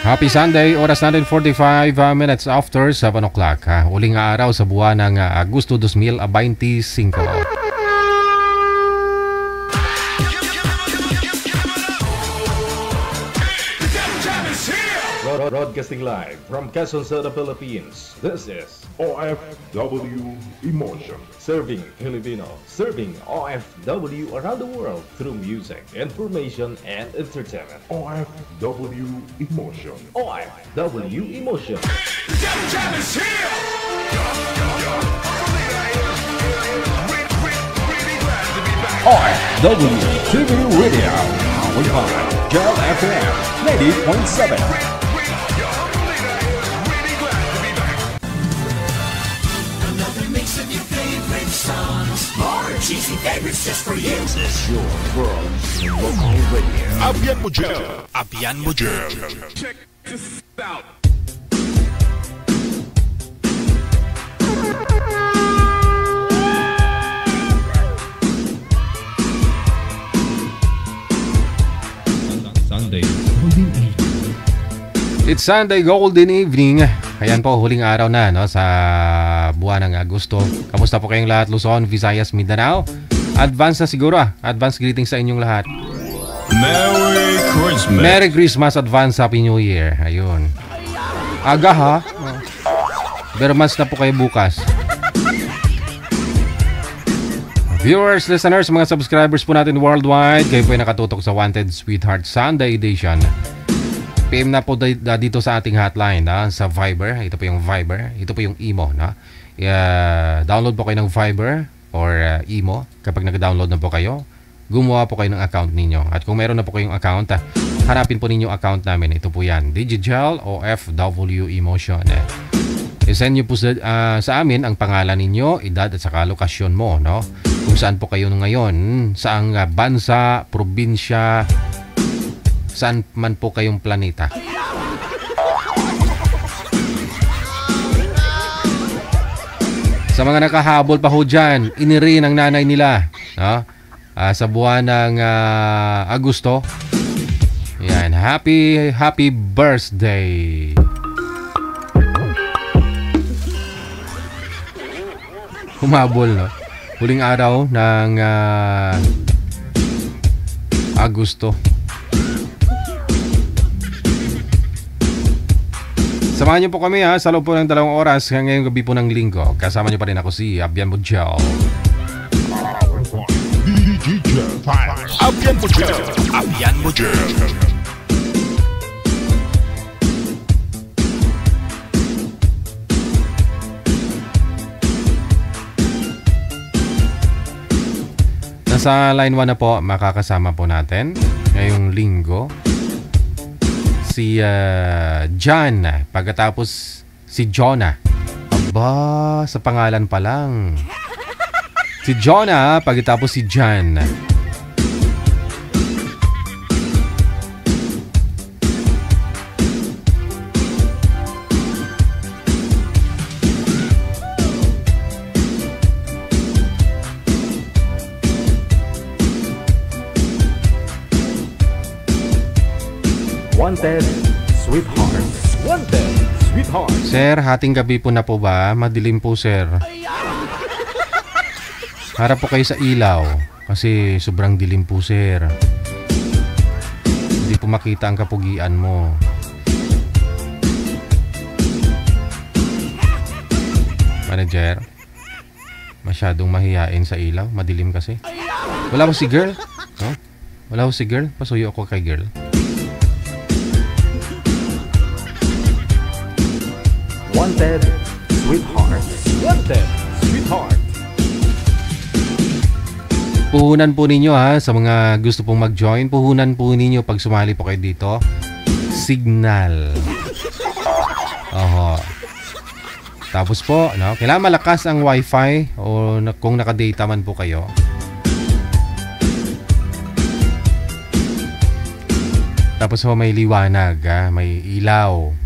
Happy Sunday, oras natin 45 minutes after 7 o'clock. Uling araw sa buwan ng Agosto 2025. Broadcasting live from Quezon City, Philippines. This is OFW Emotion. Serving Filipino, serving OFW around the world through music, information, and entertainment. OFW Emotion. OFW Emotion. OFW TV Radio. Powered by Gel FM 90.7. Cheesy favorites just for you. This is your world's local radio. Abyan mo dyan. Abyan mo dyan. Check this out. Sunday Golden Evening. It's Sunday Golden Evening. Ayan po, huling araw na no, sa buwan ng Agosto. Kamusta po kayong lahat? Luzon, Visayas, Mindanao. Advance na siguro Advance greetings sa inyong lahat. Merry Christmas. Merry Christmas, advance Happy New Year. Ayun. Aga ha? Pero mas na po kayo bukas. Viewers, listeners, mga subscribers po natin worldwide, kayo po ay nakatutok sa Wanted Sweetheart Sunday Edition. PM na po dito sa ating hotline sa Viber. Ito po yung Viber. Ito po yung Imo. Download po kayo ng Viber or Imo. Kapag nag-download na po kayo, gumawa po kayo ng account ninyo. At kung meron na po kayong account, hanapin po ninyo account namin. Ito po yan. Digital OFW Emotion. I-send nyo po sa amin ang pangalan ninyo, edad at saka lokasyon mo. No? Kung saan po kayo ngayon. Saang bansa, probinsya, saan man po kayong planeta. Sa mga nakahabol pa ho dyan, iniri ng nanay nila sa buwan ng Agosto. Yan, happy birthday. Humabol, no? Huling araw ng Agosto. Samahan niyo po kami sa loob po ng 2 oras ngayong gabi po ng linggo. Kasama niyo pa rin ako si Abyan Mujel. Abyan Mujel. Abyan Mujel. Nasa line 1 na po, makakasama po natin ngayong linggo si John, pagkatapos si Jonah. Aba, sa pangalan pa lang. Si Jonah, pagkatapos si John. Wanted Sweetheart. Wanted Sweetheart. Sir, hating gabi po na po ba? Madilim po, sir. Harap po kayo sa ilaw kasi sobrang dilim po, sir. Hindi po makita ang kapugian mo. Manager, masyadong mahihain sa ilaw. Madilim kasi. Wala ko si girl. No? Wala ko si girl. Pasuyo ako kay girl. Wanted Sweetheart. Wanted Sweetheart. Puhunan po ninyo sa mga gusto pong mag-join. Puhunan po ninyo pag sumali po kayo dito. Signal. Oho. Tapos po, no, kailangan malakas ang wifi o kung naka-data man po kayo. Tapos po may liwanag, may ilaw.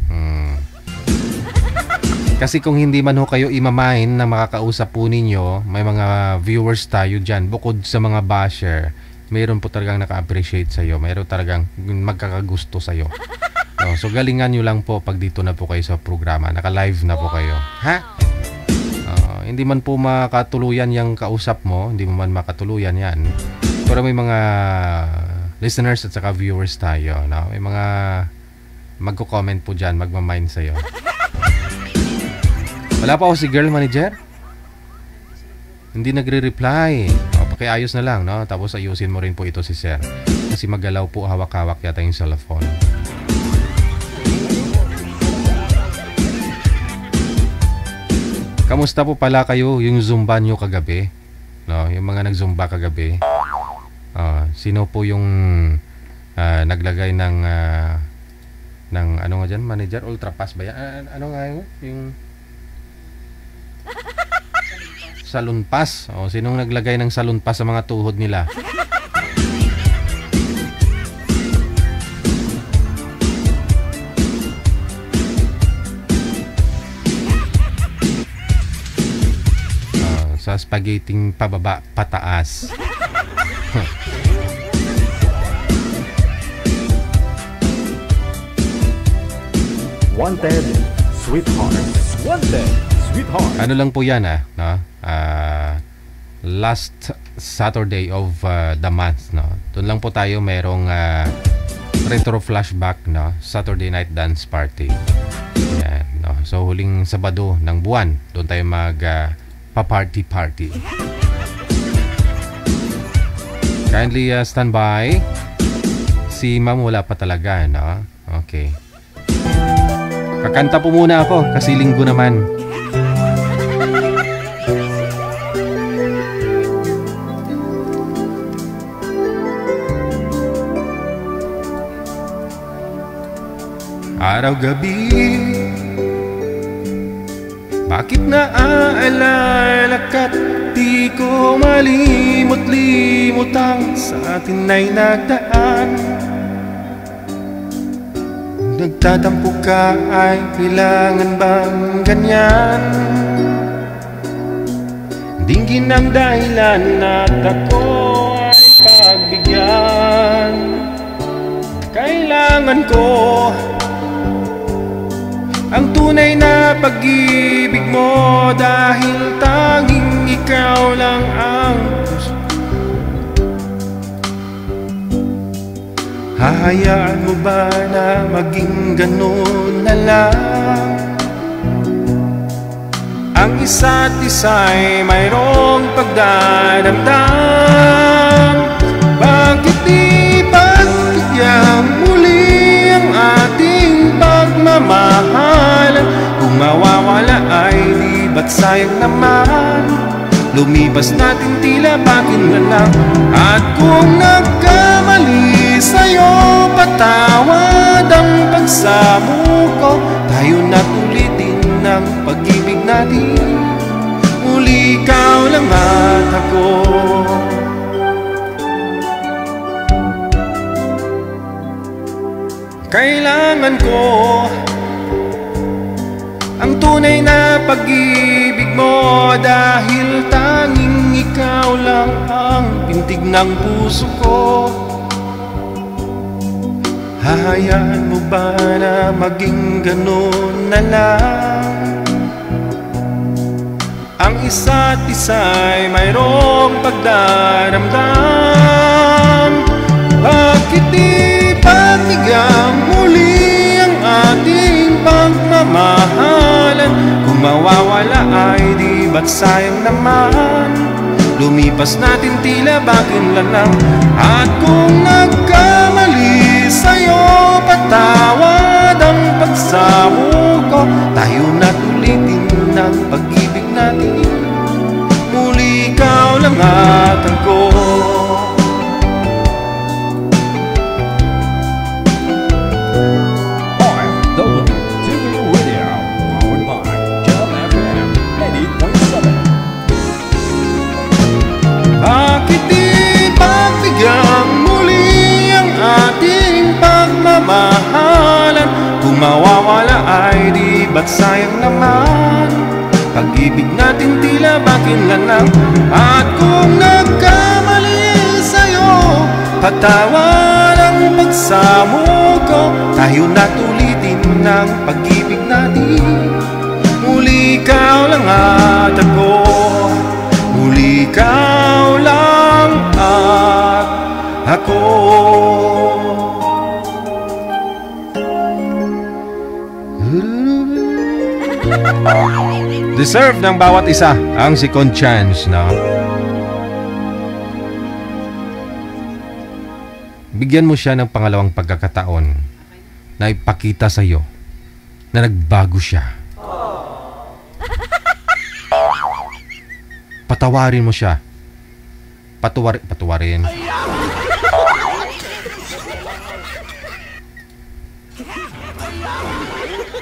Kasi kung hindi man ho kayo imamain na makakausap po ninyo, may mga viewers tayo dyan. Bukod sa mga basher, mayroon po talagang naka-appreciate sa'yo. Mayroon talagang magkakagusto sa'yo. Oh, so galingan nyo lang po pag dito na po kayo sa programa. Naka-live na po kayo. Ha? Hindi man po makatuluyan yung kausap mo, hindi mo man makatuluyan yan. Pero may mga listeners at saka viewers tayo, no? May mga magko-comment po dyan, magmamind sa'yo. Wala pa ako si girl manager? Hindi nagre-reply. Pakiayos na lang, no? Tapos ayusin mo rin po ito si sir. Kasi magalaw po, hawak-hawak yata yung cellphone. Kamusta po pala kayo yung Zumba nyo kagabi? No, yung mga nag-Zumba kagabi. Sino po yung naglagay ng ano nga dyan, manager? Ultra Pass ba yan? Ano nga yun? Yung Salon Pass. Sinong naglagay ng Salon Pass sa mga tuhod nila? Sa spaghetti pababa, pataas. Wanted Sweetheart. Wanted Sweetheart. Ano lang po yan no? Last Saturday of the month, no? Doon lang po tayo merong retro flashback, no? Saturday night dance party. Yan, no? So huling Sabado ng buwan, doon tayo mag pa-party. Kindly stand by. Si ma'am wala pa talaga, no? Okay. Kakanta po muna ako kasi linggo naman. Araw-gabi, bakit naaalala ka't di ko malimot-limot ang sa atin ay nagdaan? Nagtatampo ka ay kailangan bang ganyan? Dinggin ang dahilan at ako ay pagbigyan. Kailangan ko ang tunay na pag-ibig mo dahil tanging ikaw lang ang gusto. Hahayaan mo ba na maging ganun na lang? Ang isa't isa'y mayroong pagdadamdam. Bakit di pagbigyan muli ang ating pagmamahal? Kung mawawala ay di ba't sayang naman? Lumipas natin tila bakit na lang. At kung nagkamali sa'yo, patawad ang pagsamo ko. Tayo na't ulitin ang pag-ibig natin. Muli ikaw lang at ako. Kailangan ko ang tunay na pag-ibig mo dahil tanging ikaw lang ang pintig ng puso ko. Hahayaan mo ba na maging ganun na lang? Ang isa't isa'y mayroong pagdaramdam. Bakit di pagbigyan muli ang ating pagmamahalan? Kung mawawala ay di ba't sayang naman? Lumipas natin tila bakit lang. At kung nagkamali sa'yo, patawad ang pagsamo ko. Tayo na't ulitin ang pag-ibig natin. Muli ikaw lang at ako. Bakit di pagbigyan muli ang ating pagmamahalan? Kung mawawala ay di ba't sayang naman? Pag-ibig natin tila bakit lang. At kung nagkamali sa'yo, patawad ang pagsamo ko, tayo na tulitin ng pag-ibig natin. Muli ikaw lang at ako, muli ikaw lang at ako. Deserve ng bawat isa ang second chance, no? Bigyan mo siya ng pangalawang pagkakataon na ipakita sa iyo na nagbago siya. Patawarin mo siya. Patawarin.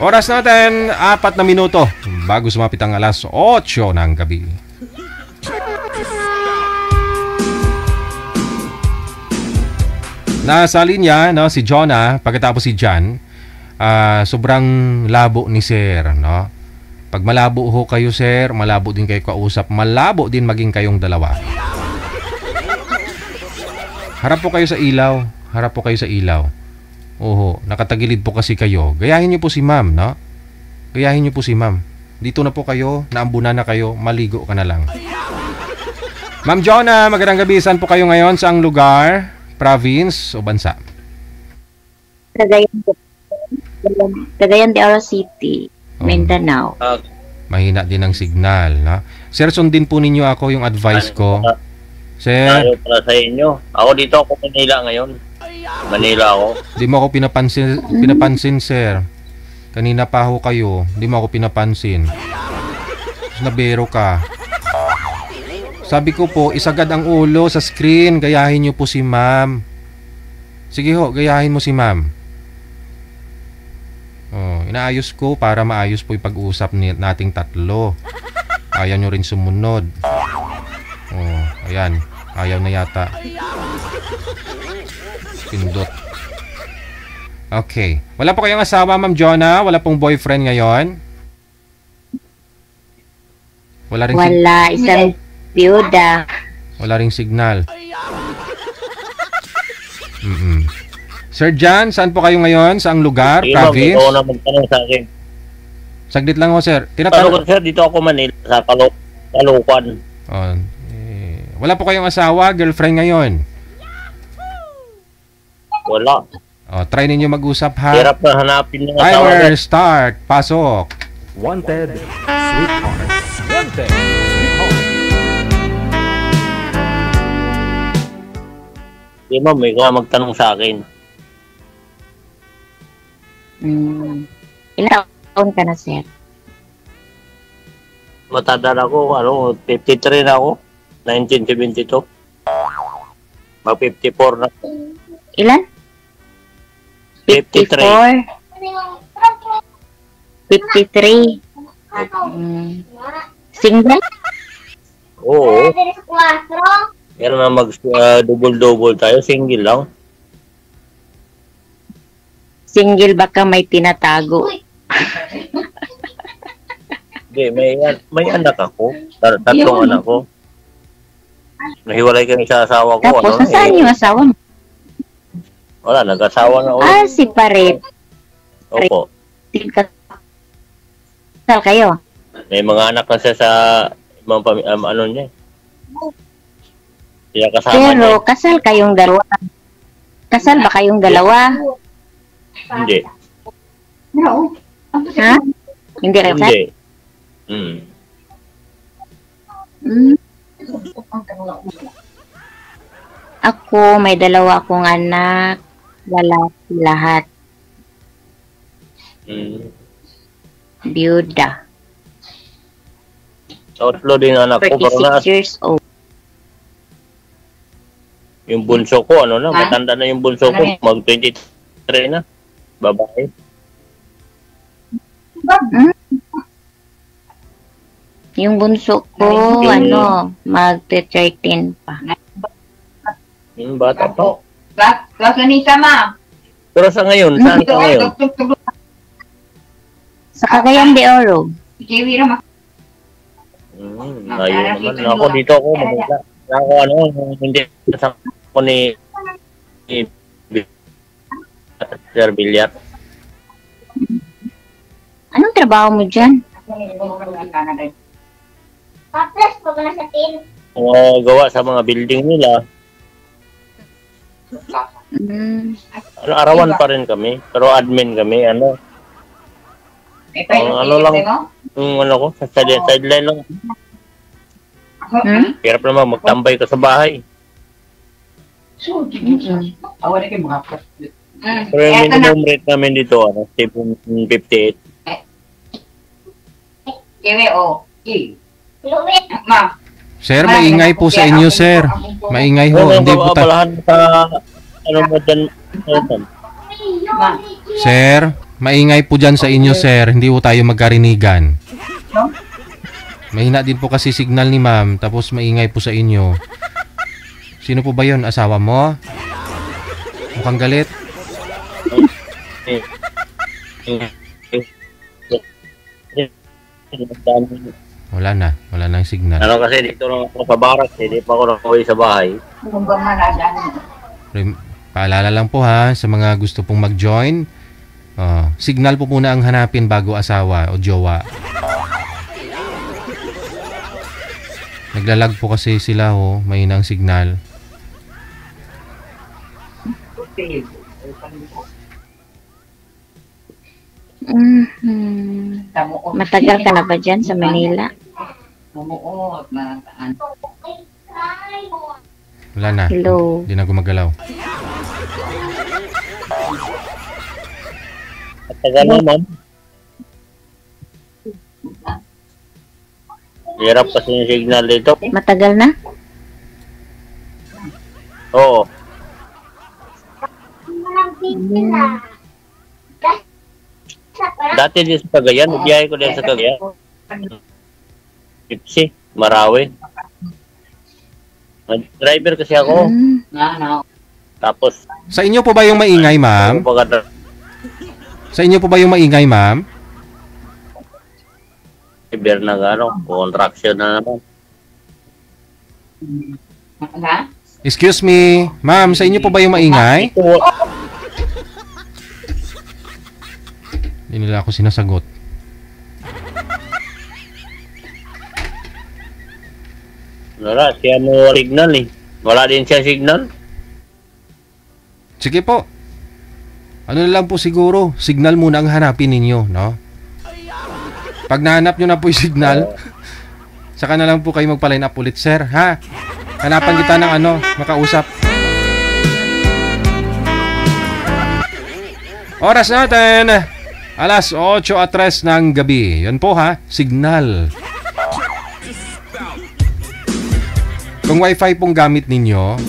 Oras natin, 4 na minuto bago sumapit ang alas 8 ng gabi. Nasa linya, no, si Jonah, pagkatapos si John. Sobrang labo ni Sir, no? Pag malabo ho kayo, Sir, malabo din kayo kausap, malabo din maging kayong dalawa. Harap po kayo sa ilaw. Harap po kayo sa ilaw. Oho, nakatagilid po kasi kayo. Gayahin niyo po si Ma'am, no? Gayahin niyo po si Ma'am. Dito na po kayo, naambunan na kayo, maligo ka na lang. Ma'am Jonah, magandang gabi. Saan po kayo ngayon? Saang lugar? Province o bansa? Cagayan de Oro City, Mindanao. Mahina din ang signal, no? Sir, sundin po ninyo ako yung advice ko. Sir, tayo para sa inyo. Ako dito ako Manila ngayon. Manila ako. di mo ako pinapansin, sir. Kanina pa ho kayo, di mo ako pinapansin. Nabero ka. Sabi ko po, isagad ang ulo sa screen. Gayahin niyo po si Ma'am. Sige ho, gayahin mo si Ma'am. Inaayos ko para maayos po yung pag-usap nating tatlo. Ayaw nyo rin sumunod. Ayan. Ayaw na yata. Pindot. Okay. Wala po kayong asawa, Ma'am Jonah? Wala pong boyfriend ngayon? Wala rin Isang biyuda. wala ring signal. Sir John, saan po kayo ngayon? Saang lugar? Sige, ma'am, Province? ikaw na magtanong sa akin. Saglit lang ho, sir. Tanong ko, sir, dito ako Manila, sa Caloocan. Wala po kayong asawa, girlfriend ngayon? Wala. Try ninyo mag-usap, ha? Hirap na hanapin ng asawa. Timer, start. Pasok. Wanted, sweetheart. Wanted, sweetheart. Sige, ma'am, ikaw na magtanong sa akin. Ilang taon ka na, sir? Matanda na ako, 53 na ako. 1972. Mag 54 na. Ilan? 53. 53. Single? Oo. Pero na mag-double-double tayo, single lang. Single baka may tinatago. Hindi, may anak ako. Tatlong anak ko. Nahiwalay kami sa asawa ko. Tapos, saan yung asawa mo? Wala, nag-asawa na ulit. Si Paret. Opo. Kasal kayo? May mga anak na siya sa ano niya. Siya kasama Pero, niya. kasal kayong dalawa. Kasal ba kayong dalawa? Hindi. Ha? Hindi rin kasal? Hindi. Ako, may dalawa akong anak. Lalaki lahat. Biyuda. Tatlo din anak ko. 36 years old. Yung bunso ko, matanda na yung bunso ko. Mag-23 na. Babae. Yung bunso ko, mag-13 pa. Yung bata pa. Gaganita, ma'am. Pero sa ngayon, saan ka ngayon? Sa Cagayan de Oro. Ayaw naman. Ako dito ako, Manila. Ako hindi sa ako ni Sir Bilyar. Anong trabaho mo dyan? Gawa sa mga building nila. Mm. Arawan pa rin kami, pero admin kami, ano. Ano lang, ko, sa sideline lang. Hmm? Hirap naman, magtambay ka sa bahay. Pero yung minimum rate namin dito, 758. Sir, maingay po sa inyo, sir. Maingay ho. Hindi po abalahan sa, mo dyan, Sir, maingay po dyan sa inyo, sir. Hindi po tayo magkarinigan. Mahina din po kasi signal ni ma'am, tapos maingay po sa inyo. Sino po ba yon? Asawa mo? Mukhang galit. Wala na yung signal. Ano kasi dito lang ako sa barak, hindi pa ako nakauwi sa bahay. Paalala lang po ha, sa mga gusto pong mag-join, signal po muna ang hanapin bago asawa o jowa. Naglalag po kasi sila ho, mahinang signal. Matagal ka na ba dyan sa Manila? Wala na. Hello. Hindi na gumagalaw. At tagal naman. Hirap kasi yung signal dito. Matagal na? Oo. Dati din sa Cagayan, biyahe ko din sa Cagayan. Ipsi, Marawi. Driver kasi ako. Tapos, Sa inyo po ba yung maingay, ma'am? Sa inyo po ba yung maingay, ma'am? driver na contraction na naman. Excuse me, ma'am, sa inyo po ba yung maingay? Hindi nila ako sinasagot. Wala, siya mo signal eh. Wala din siya signal. Sige po. Ano na lang po siguro, signal muna ang hanapin ninyo, no? Pag nahanap nyo na po yung signal, saka na lang po kayo magpa-line up ulit, sir, ha? Hanapan kita ng makausap. Oras natin, alas 8:03 ng gabi. Yan po ha, signal. Kung wifi pong gamit ninyo,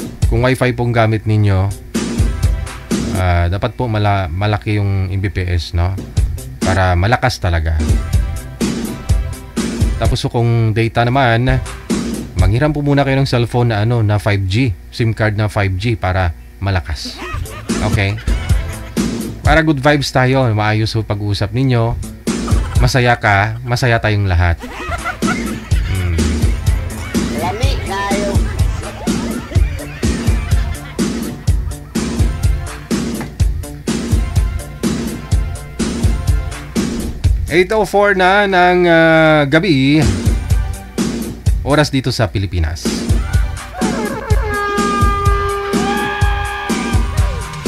dapat po malaki yung Mbps, no? Para malakas talaga. Tapos kung data naman, manghiram po muna kayo ng cellphone na 5G, SIM card na 5G para malakas. Okay? Para good vibes tayo, maayos po pag-uusap ninyo. Masaya ka, masaya tayong lahat. Lami kayo. 8:04 na ng gabi, oras dito sa Pilipinas.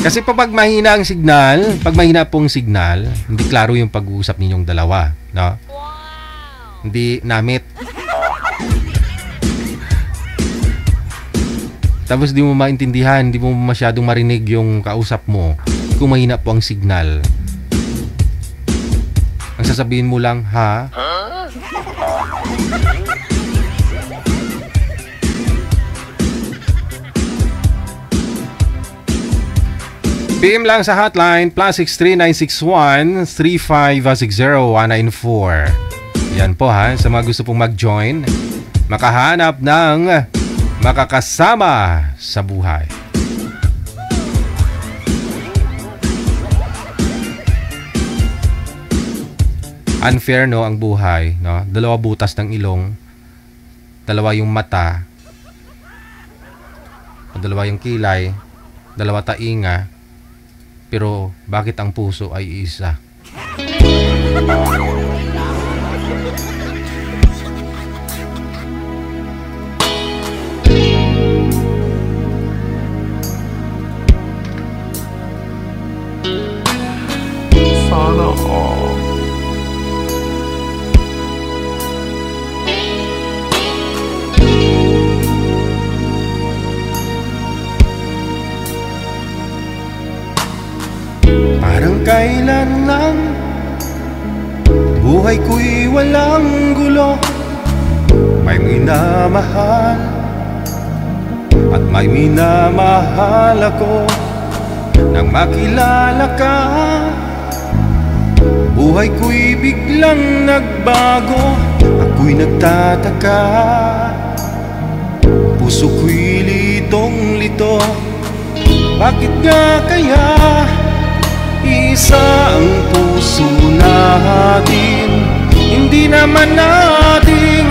Kasi pag mahina ang signal, pag mahina pong signal, hindi klaro yung pag-uusap ninyong dalawa, no? Hindi namit. Tapos di mo maintindihan, di mo masyadong marinig yung kausap mo kung mahina po ang signal. Ang sasabihin mo lang, ha? PM lang sa hotline +63961-3560194. Yan po ha, sa mga gusto pong mag-join, makahanap ng makakasama sa buhay. Unfair, no, ang buhay, no? Dalawa butas ng ilong, dalawa yung mata, dalawa yung kilay, dalawa tainga, Pero bakit ang puso ay isa? Sana all. Parang kailan lang buhay ko'y walang gulo. May minamahal at may minamahal ako. Nang makilala ka, buhay ko'y biglang nagbago. Ako'y nagtataka, puso ko'y litong-lito. Bakit nga kaya isa ang puso natin? Hindi naman nating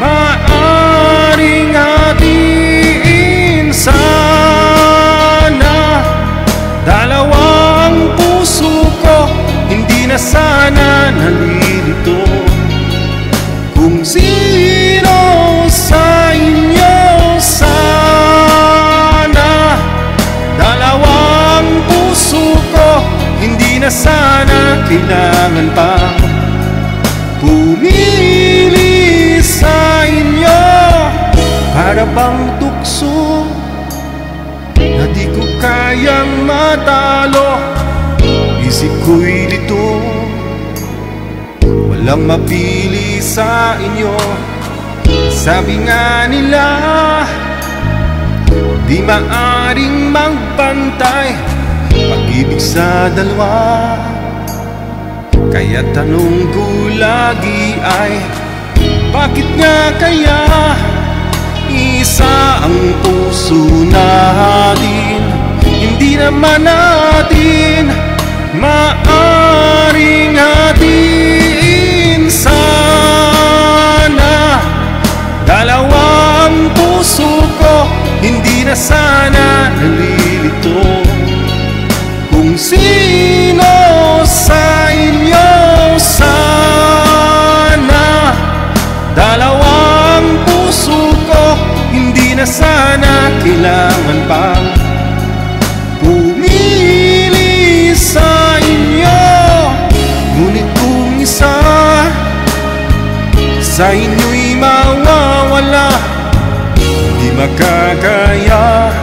maaring hatiin. Sana dalawang puso ko, hindi na sana nalilito. Kung sino sa inyo sana dalawang puso ko, hindi na sana kailangan pa pumili sa inyo. Para bang tukso na di ko kayang matalo. Isip ko'y lito, walang mapili sa inyo. Sabi nga nila, di maaring magpantay pag-ibig sa dalawa. Kaya tanong ko lagi ay, bakit nga kaya isa ang puso natin? Hindi naman natin maaring hatiin. Sana dalawang puso ko, hindi na sana nalilito. Kung sino sa inyo sana dalawang puso ko, hindi na sana kailangan pang pumili sa inyo. Ngunit kung isa sa inyo'y mawawala, di makakaya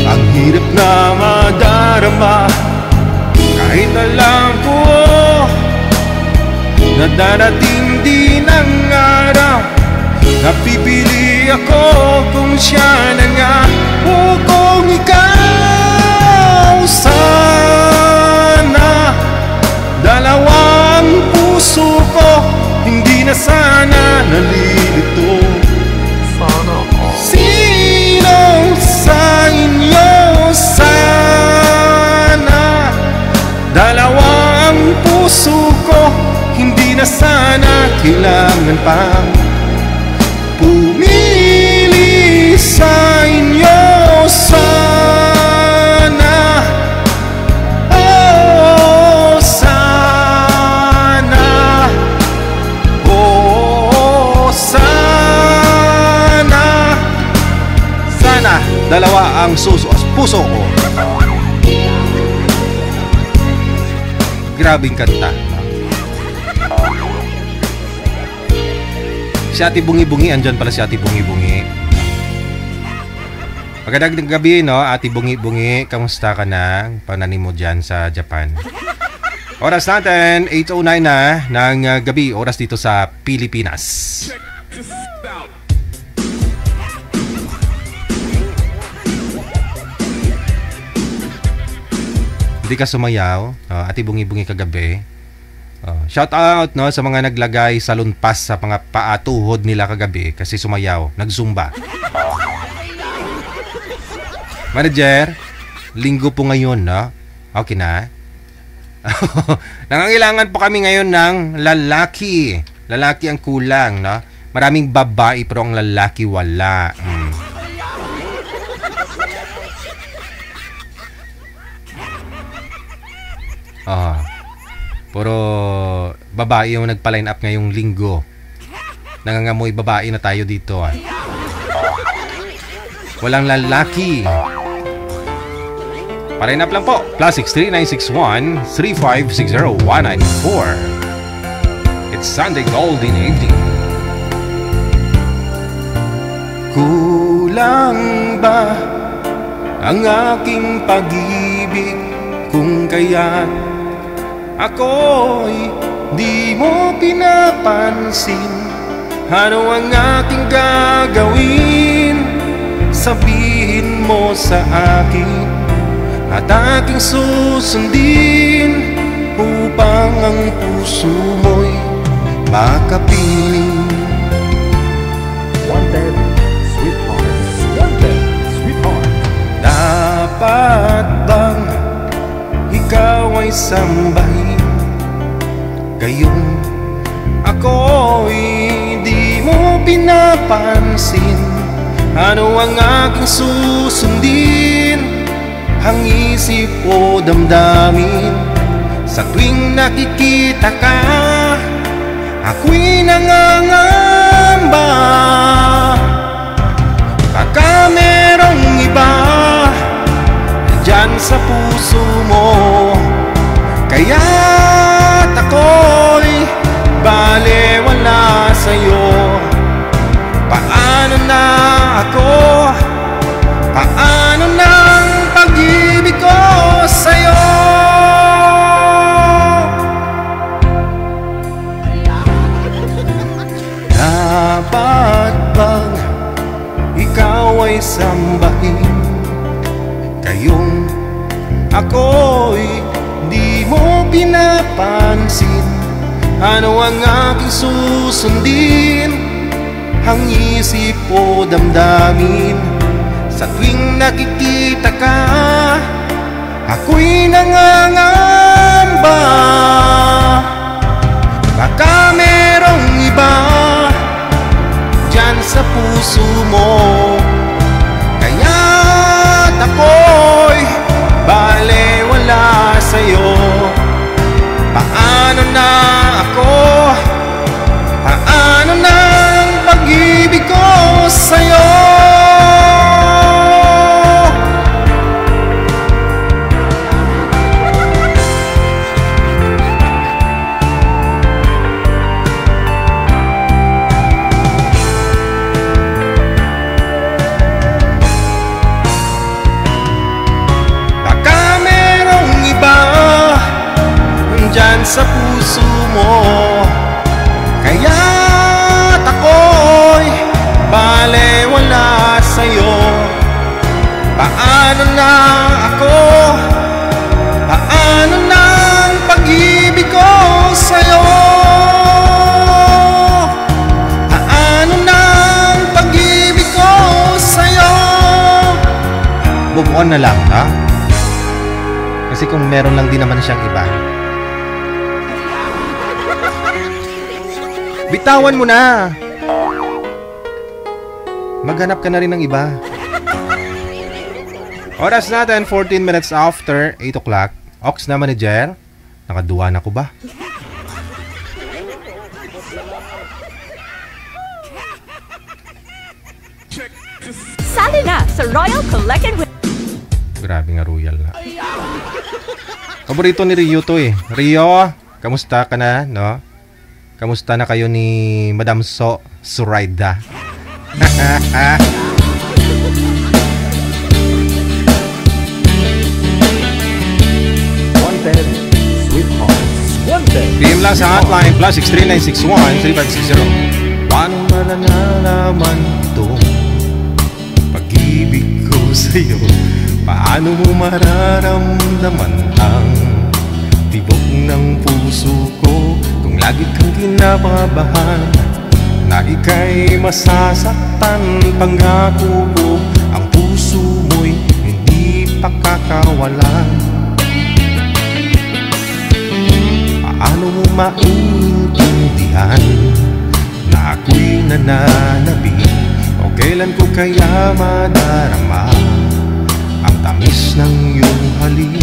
ang hirap na madarama. Kahit alam ko na darating din ang araw, napipili ako kung siya na nga o kung ikaw. Sana dalawang puso ko, hindi na sana nalilito. Sana all. Sino sa inyo sana dalawang puso ko, hindi na sana kailangan pang pumili sa inyo. Sana, oh sana, oh sana. Sana dalawa ang puso ko. Grabing kanta. Si Ate Bungi-Bungi, andyan pala si Ate Bungi-Bungi. Magandang gabi, no? Ate Bungi-Bungi, kamusta ka na? Pananim mo dyan sa Japan. Oras natin, 8:09 na ng gabi, oras dito sa Pilipinas. Hindi ka sumayaw, Ate Bungi-Bungi kagabi. Shout out, no, sa mga naglagay sa lunpas sa mga paatuhod nila kagabi kasi sumayaw, nagzumba. Manager, linggo po ngayon, no? Okay na? Nangangailangan po kami ngayon ng lalaki. Lalaki ang kulang, no? Maraming babae pero ang lalaki wala. Puro babae yung nagpa-line up ngayong linggo. Nangangamoy babae na tayo dito. Walang lalaki. Pa-line up lang po. +63961-3560194. It's Sunday Golden Evening. Kulang ba ang aking pag-ibig kung kaya't ako'y di mo pinapansin? Ano ang aking gagawin? Sabihin mo sa akin at aking susundin upang ang puso mo'y makapiling. Wanted, sweetheart. Wanted, sweetheart. Dapat bang ikaw ay sambahin? Gayong ako'y di mo pinapansin. Ano ang aking susundin? Ang isip o damdamin? Sa tuwing nakikita ka, ako'y nangangamba. Baka merong iba dyan sa puso mo, kaya't ako'y balewala sa'yo. Paano na ako? Paano na ang pag-ibig ko sa'yo? Dapat bang ikaw ay sambahin? Kayong ako'y di mo pinapansin. Ano ang aking susundin? Ang isip o damdamin? Sa tuwing nakikita ka, ako'y nangangamba. Baka merong iba dyan sa puso mo, kaya't ako'y balewala sa'yo. Paano na ako? Paano na ang pag-ibig ko sa'yo? Dyan sa puso mo, kaya't ako'y balewala sa'yo. Paano na ako? Paano na ang pag-ibig ko sa'yo? Paano na ang pag-ibig ko sa'yo? Move on na lang, ha? Kasi kung meron lang din naman siyang iba, bitawan mo na. Maghanap ka na rin ng iba. Oras natin 14 minutes after 8 o'clock. Ox na manager. Nakaduwa na ko ba? Sali na sa Royal Collected with... Grabe nga Royal na. Paborito ni Rio to eh. Rio, kamusta ka na, no? Kamusta na kayo ni Madam Suraida? Wanted, sweetheart. Wanted. PM lang sa hotline +63961-3560. Paano malalaman itong pag-ibig ko sa'yo? Paano mo mararamdaman ang tibok ng puso ko? Kung lagi kang kinababahan na ika'y masasaktan, pangako ko ang puso mo'y hindi pakakawalan. Paano mo maintindihan na ako'y nananabik? O kailan ko kaya madarama ang tamis ng iyong halik?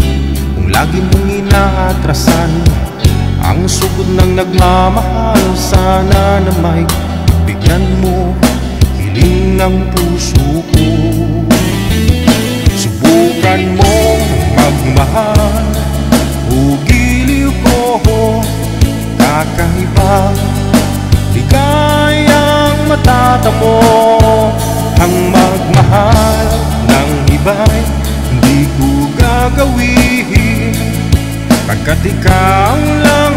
Kung lagi mong inaatrasan Ang sugod ng nagmamahal, sana na may bigyan mo hiling ng puso ko. Subukan mo magmahal, o giliw ko, kakaiba, ligayang matatamo. Ang magmahal ng iba'y hindi ko gagawin, pagkat ikaw lang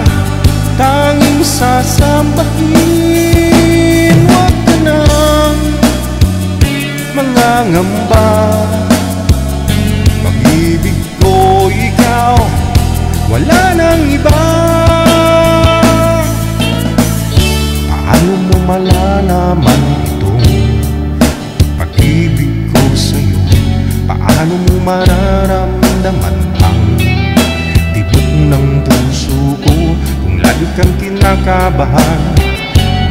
tanging sasambahin. Huwag ka nang mangangamba, pag-ibig ko ikaw, wala nang iba. Paano mo malalaman itong pag-ibig ko sa'yo? Paano mo mararamdaman ang tibok ng puso ko kung lagi kang kinakabahan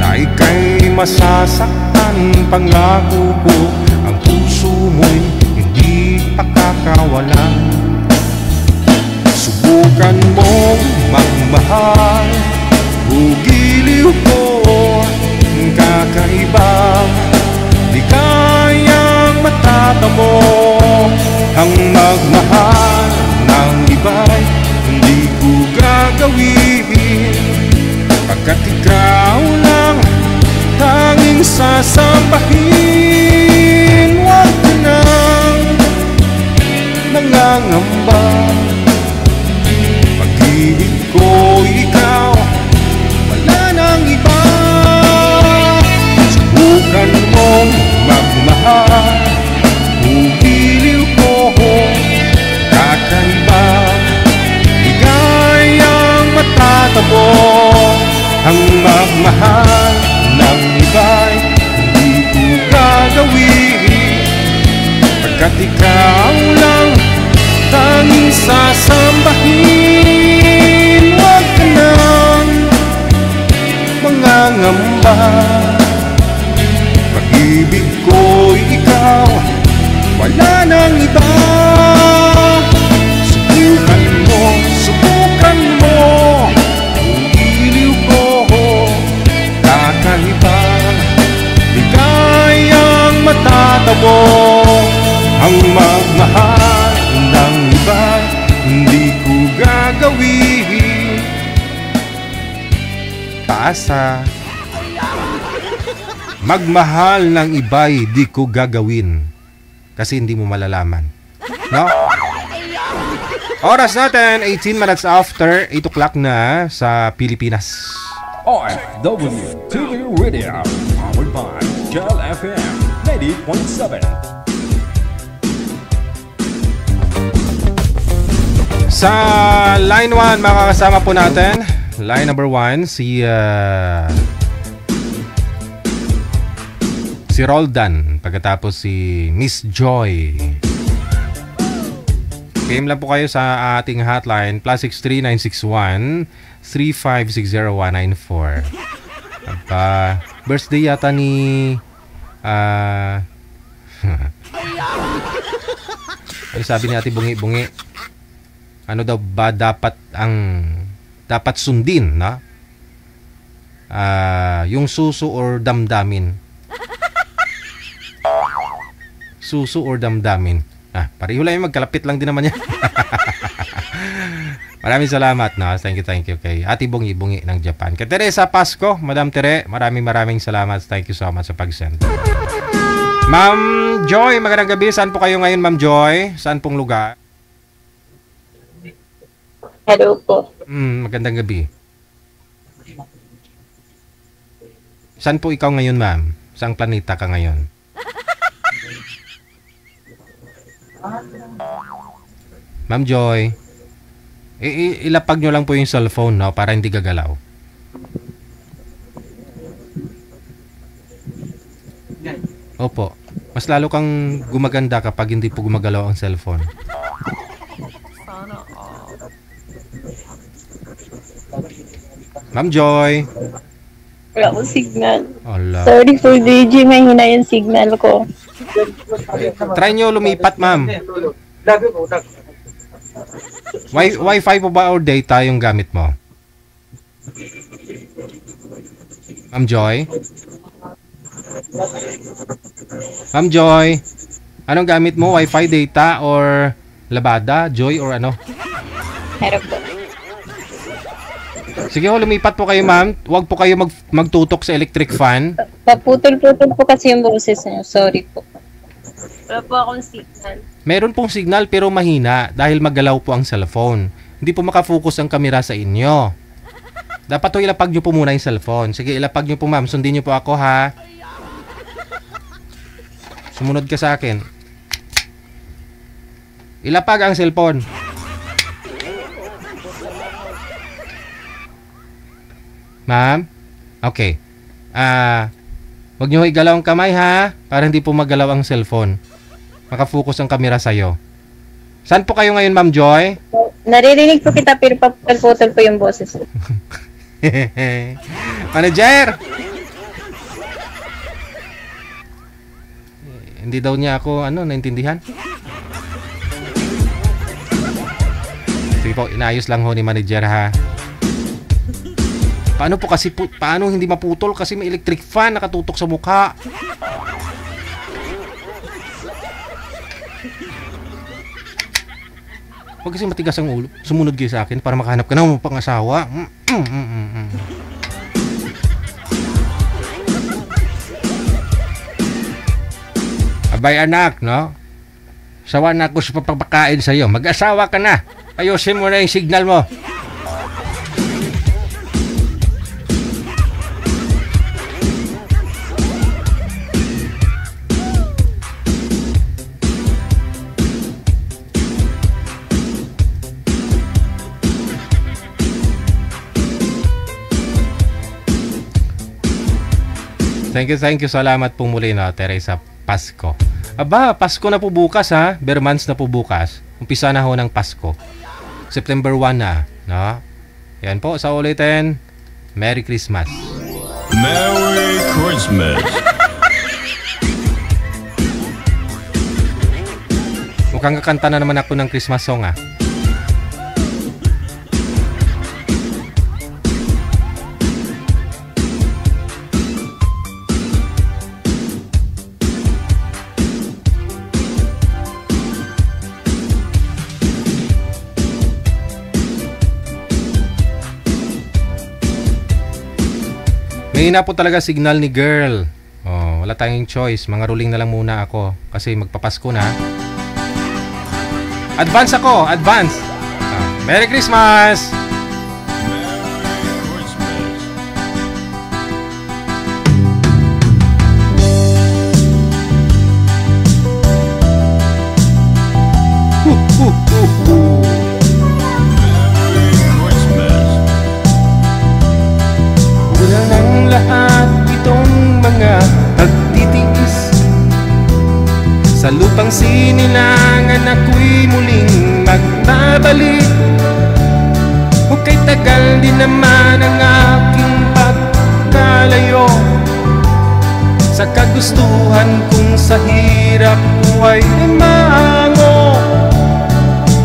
na ika'y masasaktan? Pangako ko, ang puso mo'y hindi pakakawalan. Subukan mong magmahal, o giliw ko, kakaiba, ligayang matatamo. Ang magmahal ng iba'y hindi ko gagawin, pagkat ikaw lang tanging sasambahin. Huwag ka nang nangangamba, pag-ibig ko ikaw, wala nang iba. Subukan mong magmahal, o giliw ko, kakaiba, ligayang matatamo. Ang magmahal ng iba'y hindi ko gagawin, pagkat ikaw lang tanging sasambahin. Huwag ka nang mangangamba, pag-ibig ko ikaw, wala nang iba. Subukan mo, kung giliw ko, kakaiba, ligayang matatamo. Ang magmahal ng iba, hindi ko gagawin. Paasa. Magmahal ng iba'y di ko gagawin, kasi hindi mo malalaman, no? Oras natin 18 minutes after 8 o'clock na sa Pilipinas. OFW TV Radio, powered by Kel FM 90.7. Sa line 1, makakasama po natin, line number 1, si Roldan, pagkatapos si Miss Joy. PM lang po kayo sa ating hotline, +63 961 3560194. Birthday yata ni ano sabi ni Ate Bungi-Bungi? Ano daw ba dapat sundin, no? Yung suso or damdamin? Suso or damdamin? Pareho lang yung magkalapit lang din naman yan. Maraming salamat, no? Thank you kay Ate Bungi-Bungi ng Japan. Kay Teresa Pasco, Madam Tere, maraming salamat. Thank you so much sa pag-send. Ma'am Joy, magandang gabi. Saan po kayo ngayon, Ma'am Joy? Saan pong lugar? Hello po. Magandang gabi. Saan po ikaw ngayon, ma'am? Saang planeta ka ngayon? Ma'am Joy, ilapag nyo lang po yung cellphone, no, para hindi gagalaw. Opo. Mas lalo kang gumaganda kapag hindi po gumagalaw ang cellphone. Ma'am Joy. Wala akong signal. Ala. Sorry for DJ, may hina yung signal ko. Try nyo lumipat, ma'am. Wi-Fi po ba or data yung gamit mo? Ma'am Joy? Ma'am Joy? Anong gamit mo? Wi-Fi, data, or labada? Joy, or ano? Meron po. Sige ho, lumipat po kayo ma'am. Huwag po kayo magtutok sa electric fan. Paputol-putol po kasi yung boses niyo. Sorry po. Wala po akong signal. Meron pong signal pero mahina dahil maggalaw po ang cellphone. Hindi po makafocus ang kamera sa inyo. Dapat to ilapag nyo po muna yung cellphone. Sige, ilapag nyo po ma'am. Sundin nyo po ako ha. Sumunod ka sa akin. Ilapag ang cellphone. Ma'am? Okay. Huwag nyo igalaw ang kamay ha. Para hindi po maggalaw ang cellphone. Makafocus ang kamera sa'yo. Saan po kayo ngayon, Ma'am Joy? Naririnig po kita pero paputol-putol po yung boses. Manager! Hindi daw niya ako, naintindihan? Sige po, inayos lang ho ni manager ha. Paano po kasi, paano hindi maputol kasi may electric fan nakatutok sa mukha? Huwag kasi matigas ang ulo. Sumunod kayo sa akin para makahanap ka ng pang-asawa. Abay anak, no? Sawa na ako sa papapakain sa'yo. Mag-asawa ka na. Ayusin mo na yung signal mo. Thank you. Salamat po muli na Teresa Pasko. Aba, Pasko na po bukas ha. Bare months na po bukas. Umpisa na ho ng Pasko. September 1 na. No? Yan po, sa ulitin. Merry Christmas. Merry Christmas. Mukhang kakanta na naman ako ng Christmas song ah. Mahina po talaga signal ni girl. Oh, wala tayong choice. Mga ruling na lang muna ako kasi magpapasko na. Advance ako, advance. Merry Christmas. Sa lupang sinilangan ako'y muling magbabalik. Huwag kay tagal din naman ang aking pagkalayo sa kagustuhan kong sa hirap buhay ay maango.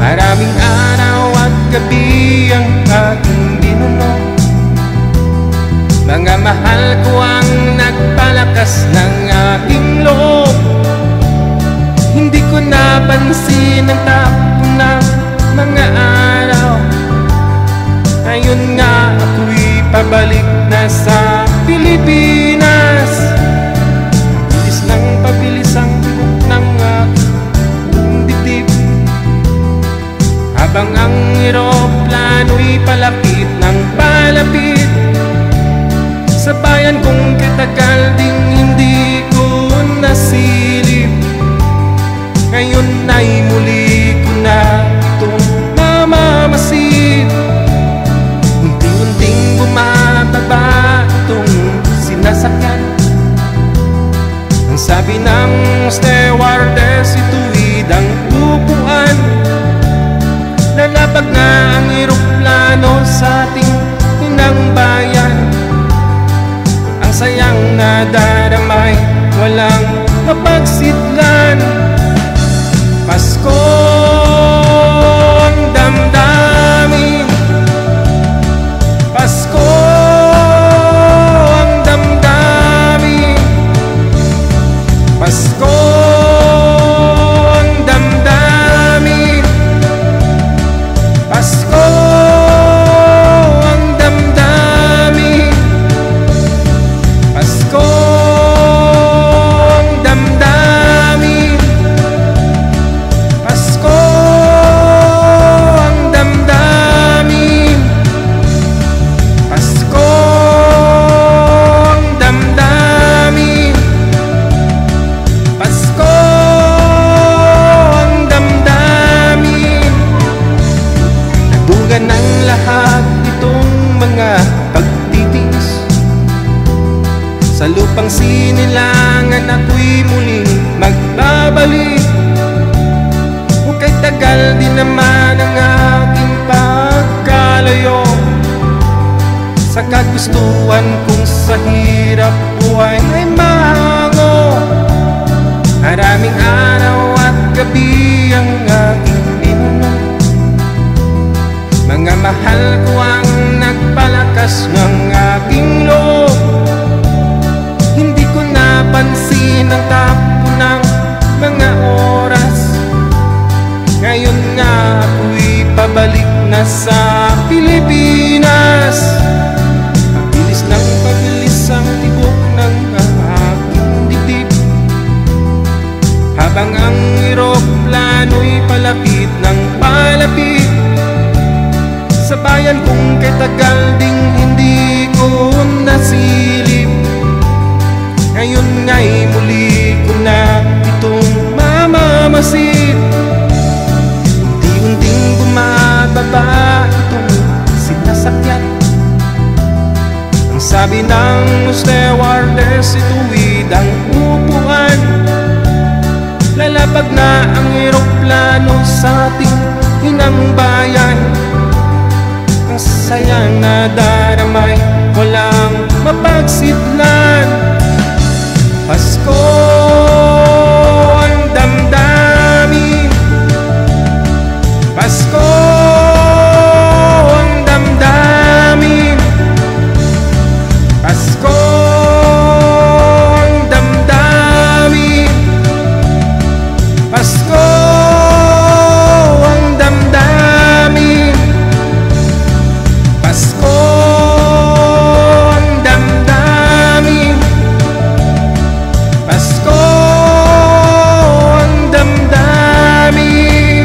Maraming araw at gabi ang aking binuno. Mga mahal ko ang nagpalakas ng aking loob. Hindi ko napansin ang takbo ng mga araw. Ngayon nga ako'y pabalik na sa Pilipinas. Bilis ng pabilis ang tibok ng aking dibdib, habang ang eroplano'y palapit ng palapit sa bayan kong katagal ding hindi ko nasilip. Ngayon ay muli ko na itong mamamasid. Unti-unting bumataba itong sinasakyan. Ang sabi ng stewardess, ituwid ang upuan. Lalapag na ang eroplano sa ating inang bayan. Ang sayang nadaramay, walang mapagsidlan. Pasko ang damdamin, Pasko ang damdamin. upang sinilangan ako'y muling magbabalik. O kay tagal din naman ang aking pagkalayo sa kagustuhan kong sa hirap buhay ay mahango. Maraming araw at gabi ang aking pinunong. Mga mahal ko ang nagpalakas ng aking loob. Hindi ko napansin ang tapo ng mga oras. Ngayon nga ako'y pabalik na sa Pilipinas. Pabilis ng pabilis ang tibok ng aking dibdib, habang ang eroplano'y palapit ng palapit sa bayan kong kay tagal ding hindi ko nasilip. Ngayon nga'y muli ko na itong mamamasid. Unti-unting bumababa itong sinasakyan. Ang sabi ng stewardess, ituwid ang upuan. Lalapag na ang eroplano sa ating inang bayan. Ang sayang na daramay, walang mapagsidlan. Pasko ang damdamin, Pasko ang damdamin, Pasko ang damdamin, Pasko ang damdamin, Pasko ang damdamin, Pasko ang damdamin.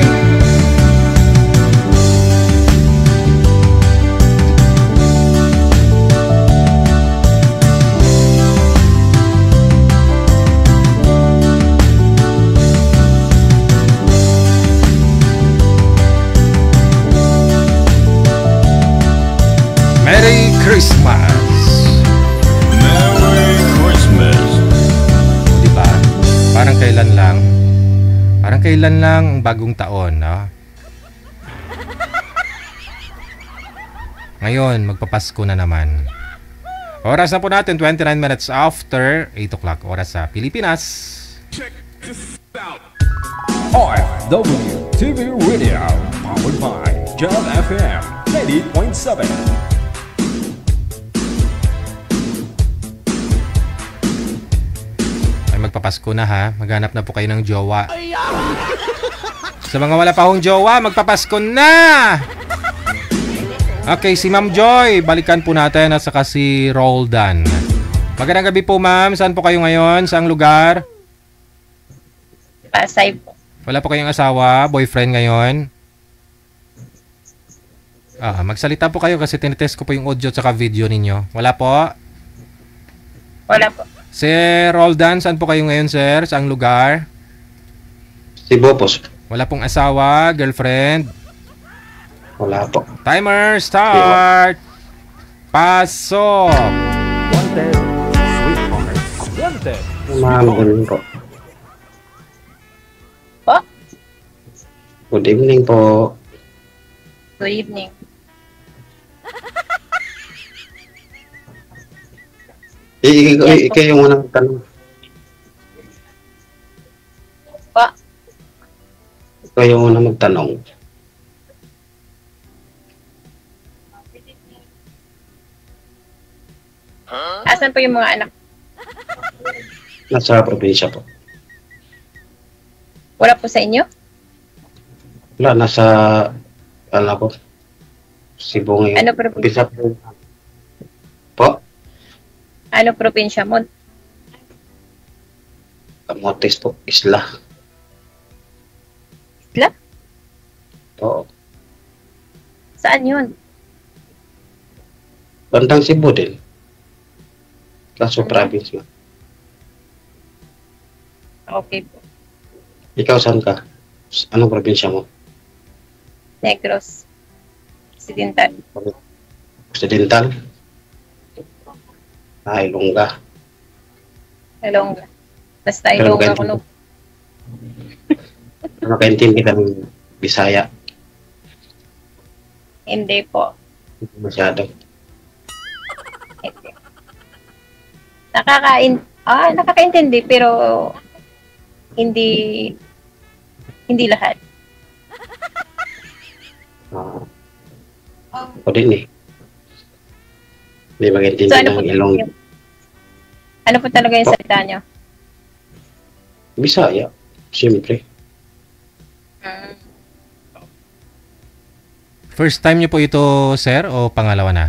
Merry Christmas! Merry Christmas. O, diba? Parang kailan lang ang bagong taon, no? Ngayon, magpapasko na naman. Oras na po natin, 29 minutes after 8 o'clock. Oras sa Pilipinas. OFW TV Radio, powered by Jam FM 90.7. Ay, magpapasko na ha. Maghanap na po kayo ng jowa. Sa mga wala pa hong jowa, magpapasko na! Okay, si Ma'am Joy, balikan po natin at saka si Roldan. Magandang gabi po, ma'am. Saan po kayo ngayon? Saang lugar? Pasay po. Wala po kayong asawa, boyfriend ngayon? Magsalita po kayo kasi tinitest ko po yung audio at saka video ninyo. Wala po? Wala po. Sir Roldan, saan po kayo ngayon, sir? Saang lugar? Cebu po. Wala pong asawa, girlfriend? Wala po. Timer, start! Pasok! Wanted, sweethearts, wanted. Ma'am, ganun po. Po? Good evening po. Good evening. Ikaw yung unang tanong. Po? Ikaw yung unang magtanong. Asan po yung mga anak? Nasa probinsya po. Wala po sa inyo? Wala, nasa, alam ko, Cebu ngayon. Ano probinsya? Po? Ano probinsya mo? Camotes po, Isla. Isla? Oo. Saan yun? Bandang Cebu din. Kaso province nga. Okay po. Ikaw saan ka? Anong probinsya mo? Negros. Occidental. Occidental? Ilongga. Ilongga. Basta Ilongga ko no. Makaintindi ka ng Bisaya. Hindi po. Masyado. Hindi. Nakakaintindi pero hindi lahat. Ako din eh. Hindi mag-intindi ng Ilongga. Ano po talaga yung salita nyo? Bisaya. Siyempre. First time niyo po ito, sir, o pangalawa na?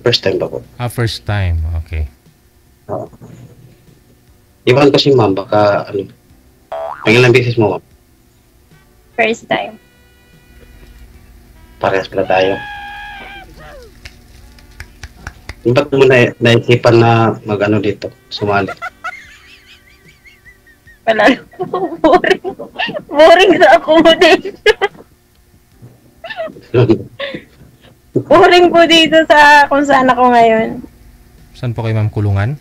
First time pa po. First time. Okay. Iwan ko si ma'am, baka ano. Pangilang beses mo, ma'am? First time. Parehas pala tayo. Ba't mo naisipan na mag-ano dito, sumali? Wala lang po. Boring. Boring sa accommodation. Boring po dito sa kung saan ako ngayon. Saan po kayo, ma'am? Kulungan?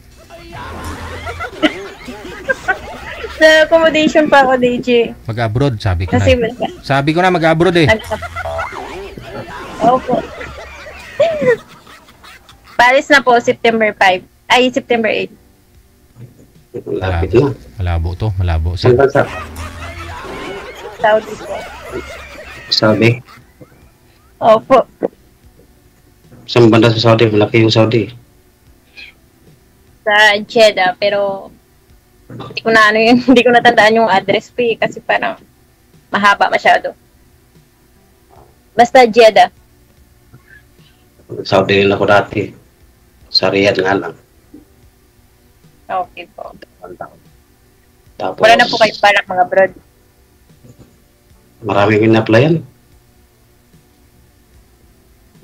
Sa accommodation pa ako, DJ. Mag-abroad, sabi ko Kasi na. Sabi ko na, mag-abroad eh. Opo. Paris na po, September 5. Ay, September 8. Lapit na. Malabo to, malabo. Saan bansa? Saudi po. Saudi? Opo. Saan banda sa Saudi? Malaki yung Saudi. Sa Jeddah, pero hindi ko na hindi ko natandaan yung address po eh, kasi parang mahaba masyado. Basta Jeddah. Saudi rin ako dati. Sa Riyadh nga lang. Okay po. Tapos, Wala na po kayo balak mga abroad. Maraming in-applyan.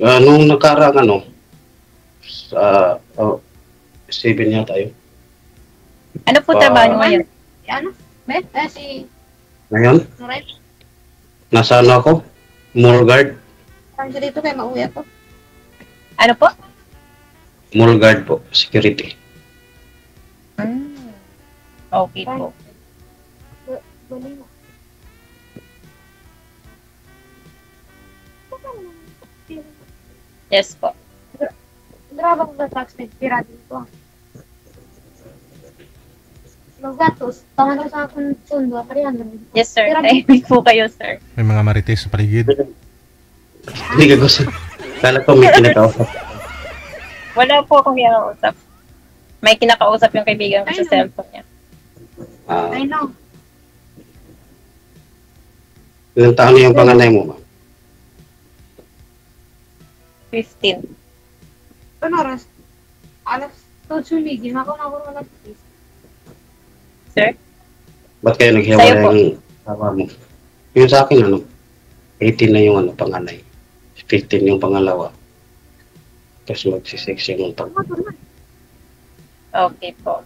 Nung nakarang sa 7 yata yun. Ano po trabaho nyo ngayon? Ano? Si... Ngayon? Norel? Nasa ano ako? Mall guard. Parang dito kayo mauwi ako. Ano po? Mall guard po. Security. Okay po. Yes po. Grabe ko sa tax na pirata dito. Magatos, tangan ko sa akong sundo, kaya Yes sir, tahimik po kayo sir. May mga marites sa paligid. Hindi ka gusto. Kala ko may kinakausap. Wala po akong kinakausap. May kinakausap yung kaibigan ko sa cellphone niya. I know. Ilang taon na yung panganay mo, ma'am? 15. Ano oras? Alas 8 ligin ako na alas 10. Sir? Ba't kayo naghiwalay ng tawa mo? Yung sa akin, 18 na yung panganay. 15 yung pangalawa. Tapos magsisix yung Okay po.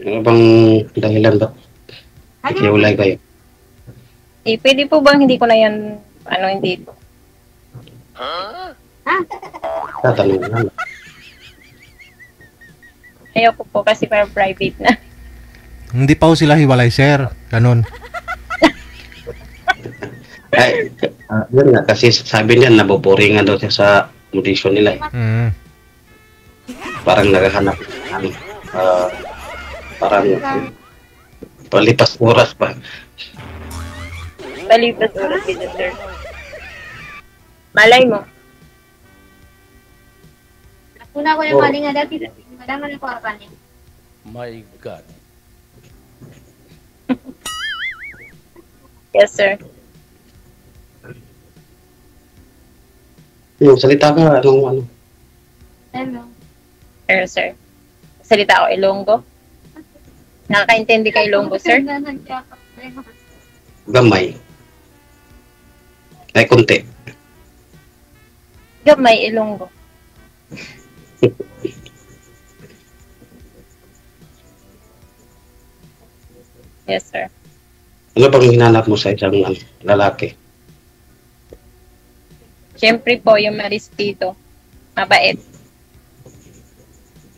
Ano bang dahilan ba? Naghiwalay kayo? Pwede po bang hindi ko na yan, hindi po? Tatanong na. Ayoko po kasi para private na. Hindi pa ho sila hiwalay, sir. Ganun. Ay, yun nga, kasi sabi niya, naboboringan daw siya sa audition nila. Parang naghahanap, parang palipas oras pa. Palipas oras dito, sir. Malay mo. Una ko yung mali nga dati. Madama na ko arapan niya. My God. Yes, sir. Yung salita ka, ano? Hello. Sir, sir. Salita ako Ilonggo. Nakakaintindi ka Ilonggo, sir? Gamay. Ay, konti. Gamay Ilonggo. Yes, sir. Ano bang hinanap mo sa isang lalaki? Siyempre po, yung marispito. Mabait.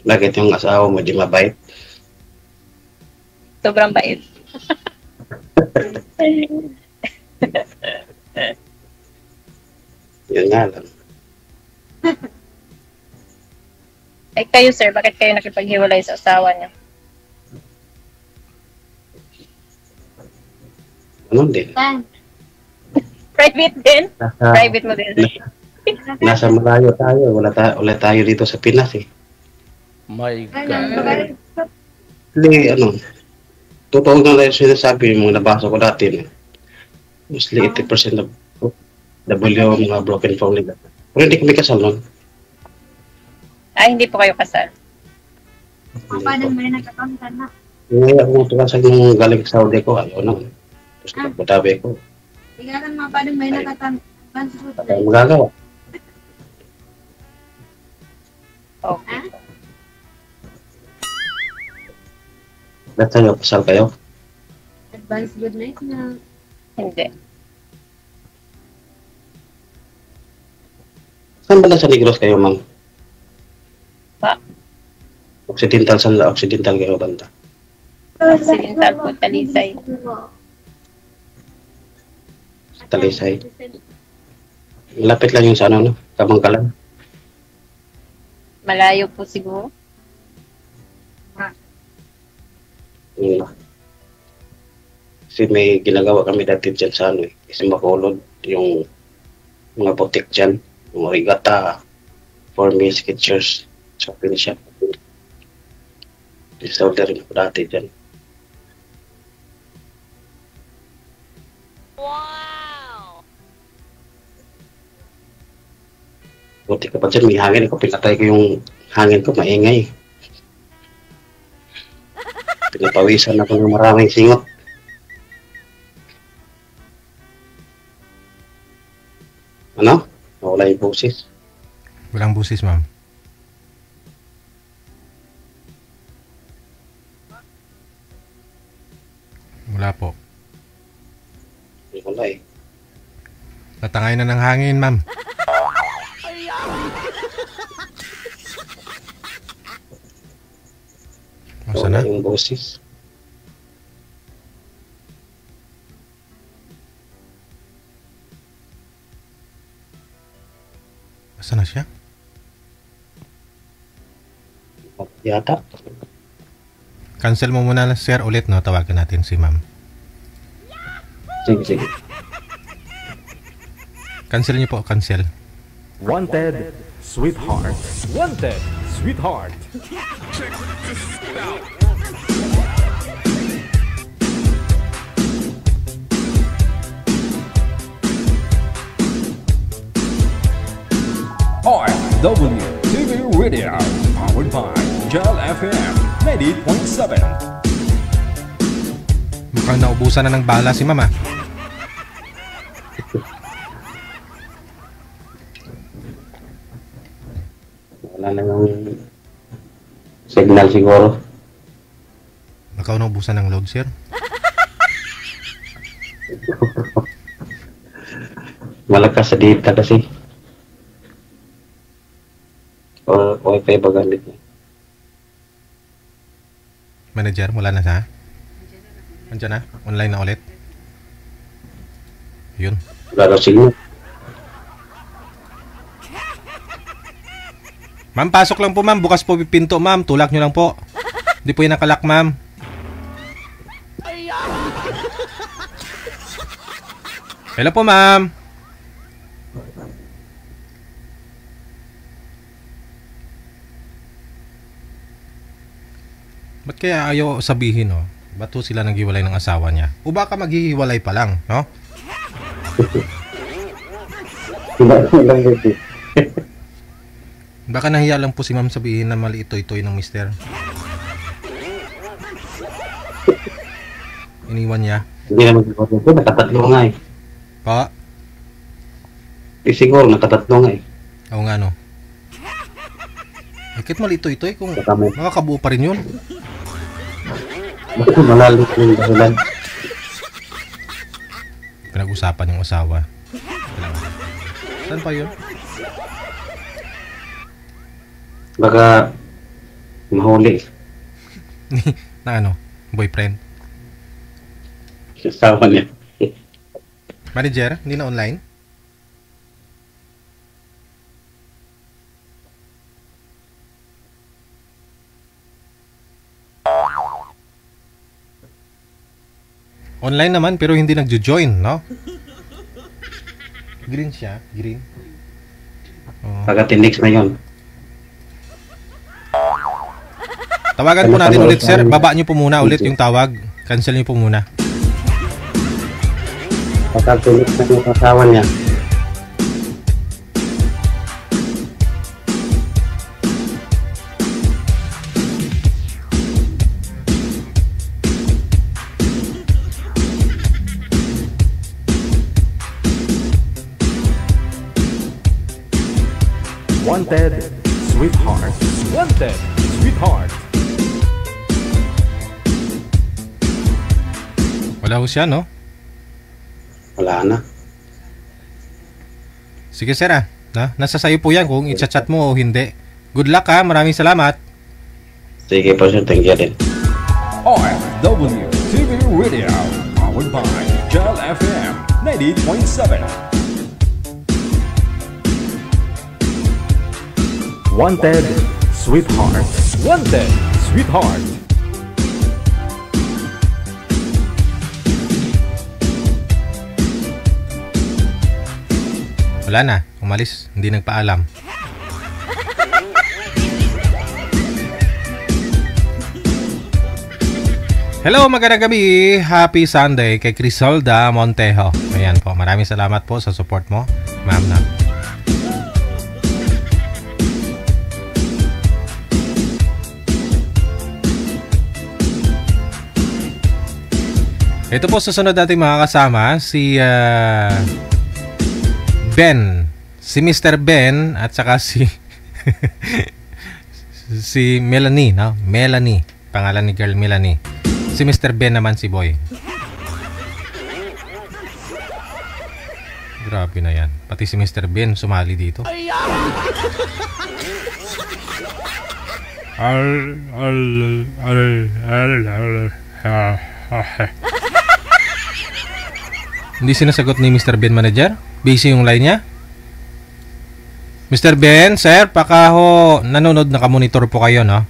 Bakit yung asawa mo di mabait? Sobrang bait. Yun nga lang. Eh kayo sir, bakit kayo nakipaghiwalay sa asawa niyo? Ano din? Private din? Private mo din. Nasa malayo tayo. Wala tayo dito sa Pinas eh. My God. Hindi, totoo nga lang yung sinasabi yung mga nabasa ko dati. Mostly 80% of W mga broken family. Pero hindi kami kasal nun. Ay, hindi po kayo kasal. Paano mo rin nagkakamtan na? Ngayon ako tukasan yung galing sa Saudi ko. Ayaw na. Tapos nagpatabi ko. Ikaw kan mga paano may nakatampan sa Kaya magagawa. Okay. Ba't sa'yo, kasal kayo? Advance good night na. Hindi. Saan ba na sa Negros kayo, ma'am? Pa? Occidental kayo banda. Occidental po, Talisay. Talisay. Lapit lang yung sa Kamangkalan. Malayo po siguro. Yun ba? Kasi may ginagawa kami dati dyan sa kasi Bacolod, yung mga butik dyan, yung Rigata, For Me Sketchers, shopping shop. Disorder rin po dati dyan. Wow! Buti ka pa dyan, may hangin ko, pinatay ko yung hangin ko, maingay. Pinapawisan ako ng maraming singot. Ano? Wala yung busis. Walang busis, ma'am. Wala po. Wala eh. Tatangay na ng hangin, ma'am. Masa na? Wala yung busis. Masa na siya? Yata. Cancel mo muna na, sir, ulit, no? Tawagan natin si ma'am. Sige. Cancel niyo po, cancel. Wanted, sweetheart. Wanted, sweetheart. RW TV Radio, powered by Gel FM 90.7. Mukhang naubusan na ng bala si mama. Wala na yung signal siguro. Baka naubusan ng load, sir. Malakas sa data kasi. O Wi-Fi ba gamit niya? Manager, wala na siya? Andiyan na? Online na ulit? Yun. Wala na signal. Ma'am, pasok lang po, ma'am. Bukas po pinto, ma'am. Tulak nyo lang po. Hindi po yung nakalak, ma'am. Hello po, ma'am. Ba't kaya ayaw sabihin, no? Ba't po sila naghiwalay ng asawa niya? O baka maghihiwalay pa lang, no? Baka nahiya lang po si ma'am sabihin na mali ito-itoy ng mister. Iniwan niya. Hindi naman siguro. Nakatatlo nga eh. Pa? Siguro, nakatatlo nga eh. Oo nga, no? Bakit mali ito-itoy kung makakabuo pa rin yun? Bakit malalim yung dahilan? Pinag-usapan yung asawa. Saan pa yun? Baka Mahuli. Na ano? Boyfriend? Asawa niya. Manager? Hindi na online? Online naman pero hindi nagjo-join, no? Green siya, green. Oh. Taga-Tinix na yun. Tawagan po natin ulit, sir. Baba niyo po muna ulit yung tawag. Cancel niyo po muna. Taga-Tinix na yung asawa niya. Wanted, sweetheart. Wanted, sweetheart. Wala ho siya, no? Wala na. Sige, sir, ah. Nasa sayo po yan kung i-chat mo o hindi. Good luck, ha. Maraming salamat. Sige po, sir. Thank you din. OFW TV Radio, powered by Gel FM 90.7. Wanted, sweetheart. Wanted, sweetheart. Wala na. Umalis. Hindi nagpaalam. Hello, magandang gabi. Happy Sunday kay Crisolda Montejo. Ayan po. Maraming salamat po sa support mo, ma'am na. Ito po susunod nating mga kasama, si Ben, si Mr. Ben at saka si si Melanie, no? Melanie, pangalan ni girl Melanie. Si Mr. Ben naman si Boy. Grabe na yan. Pati si Mr. Ben sumali dito. Hindi sinasagot ni Mr. Ben, manager? Busy yung line niya? Mr. Ben, sir, baka ho nanonood, nakamonitor po kayo, no?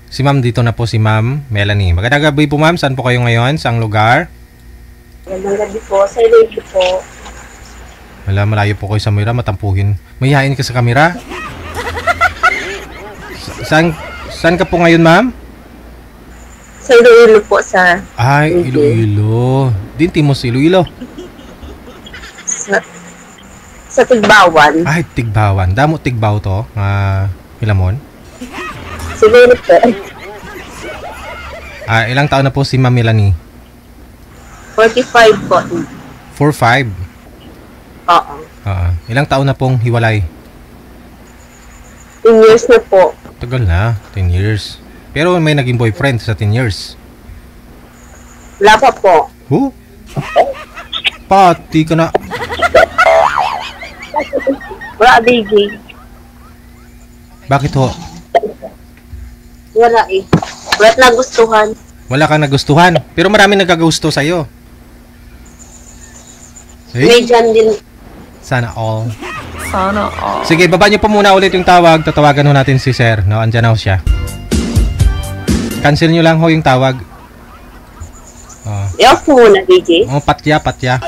Si ma'am dito na po, si ma'am Melanie. Magandang gabi po, ma'am. Saan po kayo ngayon? Saang lugar? Magandang gabi po. Sa Iloilo po. Wala, malayo po kayo sa camera. Matampuhin. Mahihain ka sa camera? Saan ka po ngayon, ma'am? Sa Iloilo po, sa... Ay, Iloilo. Dinti mo sa Iloilo. Sa Tigbawan. Ay, Tigbawan. Damo Tigbaw to. Pilamon. Siguro po. Ilang taon na po si Ma'am Melanie? 45 po. 45? Oo. Ilang taon na pong hiwalay? 10 years na po. Tagal na. 10 years. Pero may naging boyfriend sa 10 years? Wala pa po. Huh? Pati ka na. Wala, baby. Bakit ho? Wala eh. Wala nagustuhan. Wala kang nagustuhan. Pero marami nagkagusto sa'yo. May dyan din. Sana all. Sana all. Sige, baba niyo po muna ulit yung tawag. Tatawagan ho natin si sir. No, andyan na ho siya. Cancel niyo lang ho yung tawag. I-off mo muna, DJ. Patya.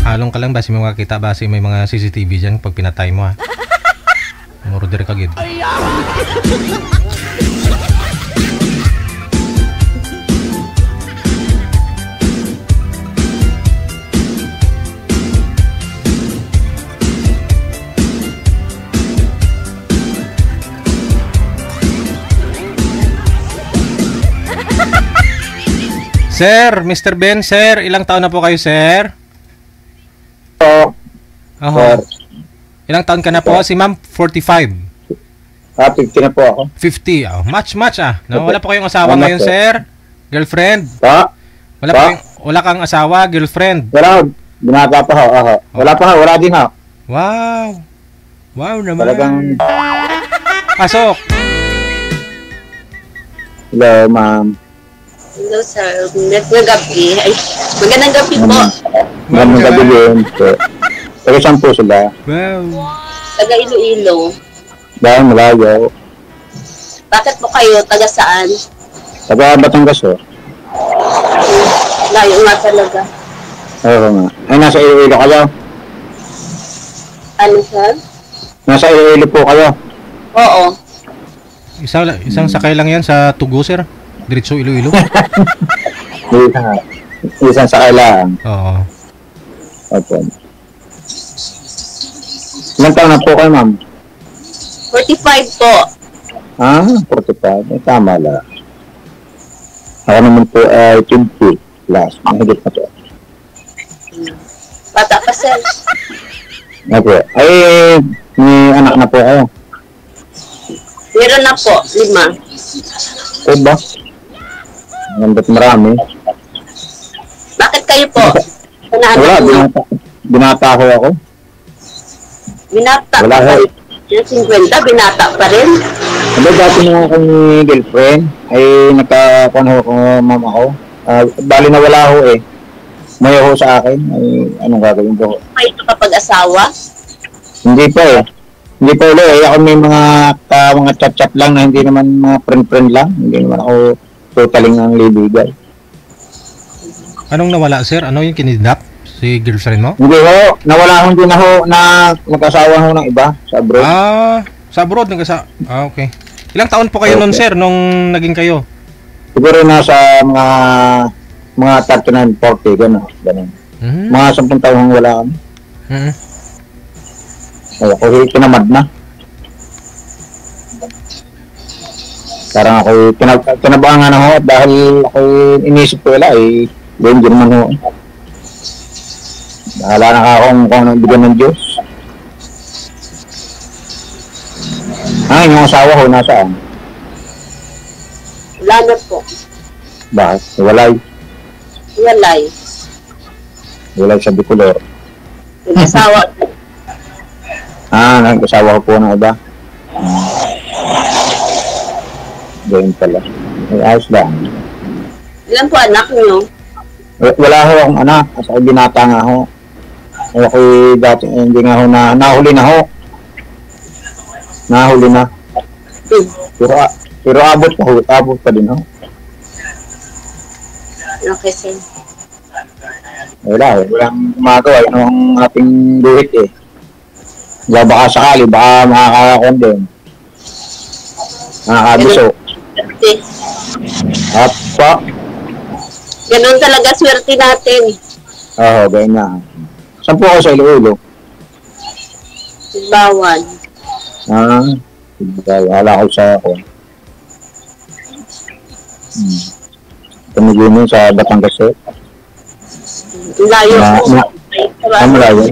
Halong ka lang ba si mga kita ba si may mga CCTV dyan pag pinatay mo, ha? Murder ka gid. Sir, Mr. Ben, sir, ilang taon na po kayo, sir? Sir. Ilang taon ka na po? Si ma'am, 45. 50 na po ako. 50. Oh, match no? Wala po kayong asawa ngayon, sir? Girlfriend? Wala kang asawa, girlfriend? Wala. Binata pa ho. Wala pa ho. Wala din ho. Wow. Wow naman. Talagang, Pasok. hello, ma'am. Hello, sir. Magandang gabi. Ay, magandang gabi po. Magandang gabi din. Taga saan po sila? Wow. Taga Iloilo. Dahil malayo. Bakit po kayo? Taga saan? Taga Batangas, oh. Layo nga talaga. Oo nga. Ay, nasa Iloilo kayo? Ano, sir? Nasa Iloilo po kayo? Oo. Isang sakay lang yan sa Tugo, sir. Diretso Iloilo. Isang sakay lang. Oo. Opo. Ilang taon na po kayo, ma'am? 45 po. Ah, 45. Eh, tama lang. Ako naman po ay 20 plus. Mahigit na po. Bata pa, sir. Opo. Ay, may anak na po kayo. Meron na po, 5. O ba? Magandang marami. Bakit kayo po? Wala, binata ko ako. Binata Wala pa ho. rin. Yung 50, binata pa rin. Ano, dati na akong girlfriend, ay nagkakuhan ko mama ko. Bali na wala ho eh. May ho sa akin, ay anong gagawin ko? Kayo kapag-asawa? Hindi pa eh. Hindi pa ulit eh. Ako may mga chat-chat lang na hindi naman mga friend-friend lang. Hindi naman ako totaling ang libigay. Anong nawala, sir? Ano yung kinidnap? Si girlfriend mo? Hindi ho. Nawala ho din na ho na nag-asawa ho ng iba sa abroad. Sa abroad okay. Ilang taon po kayo nun, sir, nung naging kayo? Siguro nasa mga 39, 40, gano'n. Mga 10 taon wala kami. Ay, ako tinamad na. Parang ako tinabangan na ho dahil ako inisip ko wala eh. Gawin din naman ho. Bahala na ka kung anong bigyan ng Diyos. Yung asawa ho nasaan? Wala na po. Bakit? Walay. Walay sa Bicolor. Nag-asawa. Nag-asawa ko po ng iba. Ganyan pala. Ay, ayos lang. Ilan po anak niyo? Wala ho akong anak. Kasi ako binata nga ho. Ay, ako dati hindi nga ho nahuli na ho. Nahuli na. Pero abot pa din ho. Okay, sir. Wala, walang gumagawa. Yun ang ating duhit eh. Baka sakali, baka makakakondem. Makakabiso. At pa. Ganun talaga swerte natin. Oo, ganyan na. Saan po ako sa Iloilo? Bawan. Wala ko sa ako. Tumiginin sa Batangas eh. Layo po. Malayo.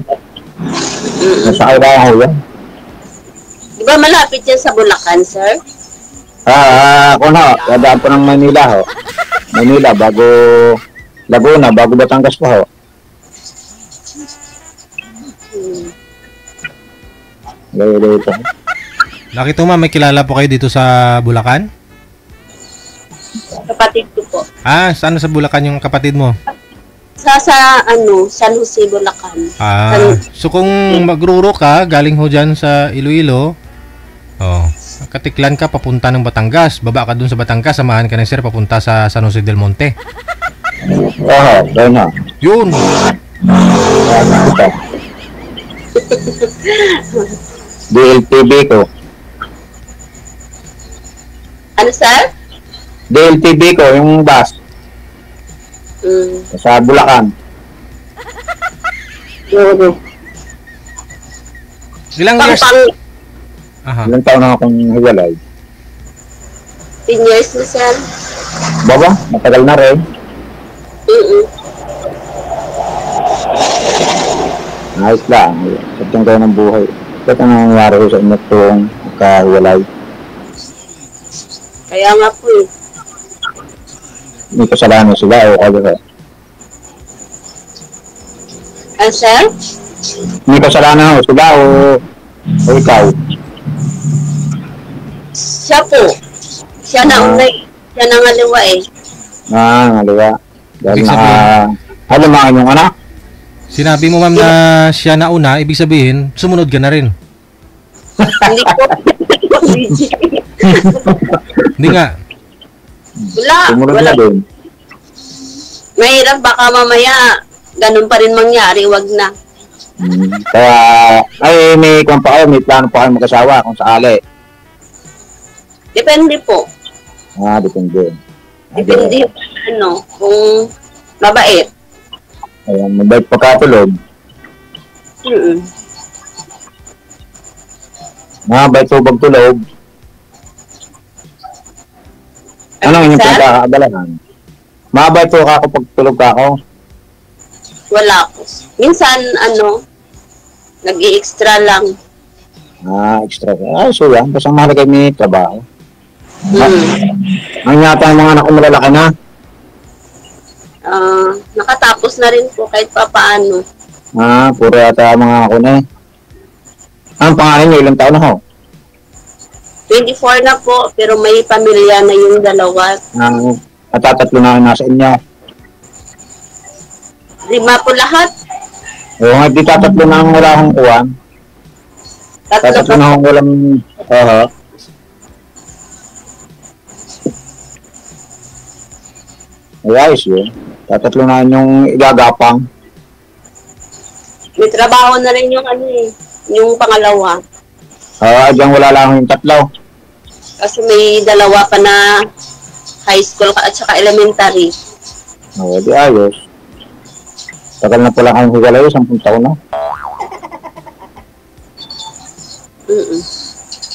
Nasa kailangan ko yan. Di ba malapit yan sa Bulacan, sir? Ako na, dadaan po ng Manila ho. Manila, bago Laguna, bago Batangas pa ho. Layo ito. Nakita mo, may kilala po kayo dito sa Bulacan? Kapatid ko po. Saan sa Bulacan yung kapatid mo? San Jose, Bulacan. So kung magruro ka, galing ho dyan sa Iloilo, katiklan ka papunta ng Batangas, baba ka dun sa Batangas, samahan ka ng sir papunta sa San Jose del Monte. Dahil na. Yun. DLTV ko. Ano, sir? DLTV ko, yung bus. Sa Bulacan. Ilang years? Ilang taon na akong hiwalay. 10 years na, sir. Baba, matagal na rin. Ayos lang. Sadyang kayo ng buhay. Ba't ang nangyayari ko sa inyo itong kahiwalay? Kaya nga po eh. May kasalanan sila o kayo? Sir? May kasalanan sila o O ikaw? Siya po. Siya na unay. Siya na ngaliwa eh. Ngaliwa. Dahil Ibig halamangan yung anak. Sinabi mo, ma'am, na siya na una, ibig sabihin, sumunod ka na rin. Hindi ko. Hindi nga. Sumunod Wala. na din. Mahirap, baka mamaya ganun pa rin mangyari, wag na. Kaya, ay may kung pa kayo, may plano pa kayo mag-asawa kung sakali. Depende po. Depende. Depende kung mabait. Ayan, mabait pagkatulog. Mabait po pagtulog. Ano yung pinagkakaabalahan? Mabait po ako pagtulog ka ako? Wala po. Minsan, nag-i-extra lang. Extra. So yan. Basta mahalaga may trabaho. Ang yata ang mga anak ko malalaki na. Nakatapos na rin po kahit papaano. Puro yata mga ako na eh. Ang pangalan niyo, ilang taon na ho? 24 na po, pero may pamilya na yung dalawa. At tatatlo na nasa inyo. 5 po lahat. Oo nga, di tatatlo na ang wala akong kuwan. Tatatlo na akong walang... Ayos yun. Tatatlo na yung igagapang. May trabaho na rin yung yung pangalawa. Diyan wala lang yung tatlo. Kasi may dalawa pa na high school at saka elementary. Di ayos. Tagal na pala kayong higalayo, 10 taon na.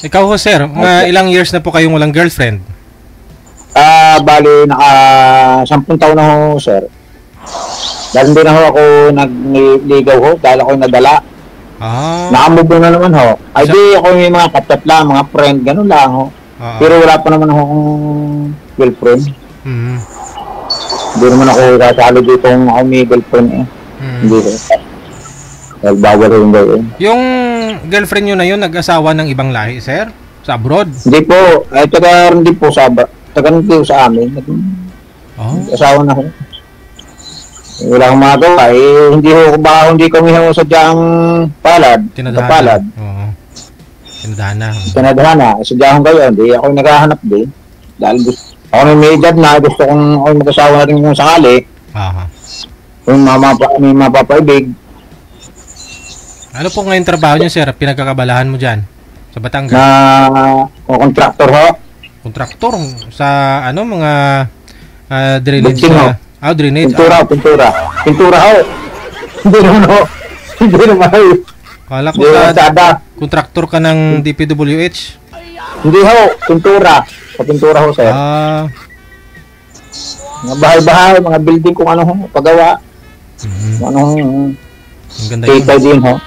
Ikaw ho, sir, ilang years na po kayong walang girlfriend? Bali, naka 10 taon na ho, sir. Dahil hindi na ho ako nagligaw ho, dahil ako nadala. Nakamove na naman ho. Ay di ako may mga katat lang, mga friend, ganun lang ho. Pero wala pa naman akong girlfriend. Hindi naman ako kasali dito kung ako may girlfriend eh. Hindi ko. Dahil bawal rin daw eh. Yung girlfriend nyo na yun, nag-asawa ng ibang lahi, sir? Sa abroad? Hindi po. Taga rin din po sa amin. Asawa na ko. Wala akong magawa eh. Hindi kami sadyang palad. Tinadhana. Oo. Tinadhana. Sadyang kayo. Hindi ako naghahanap din. Dahil ako may edad na. Gusto kong ako mag-asawa na rin kung sakali. Kung may mapapaibig. Ano po ngayon trabaho niyo, sir? Pinagkakabalahan mo dyan? Sa Batangas? Kontraktor ho. Kontraktor? Sa mga drainage na? Drainage. Pintura ho. Hindi naman ho. Kala ko kontraktor ka ng DPWH? Hindi ho. Pintura. Pintura ho, sir. Mga bahay-bahay, mga building kung ano ho. Pagawa. Ano ho. Ang ganda yun. Kita din ho.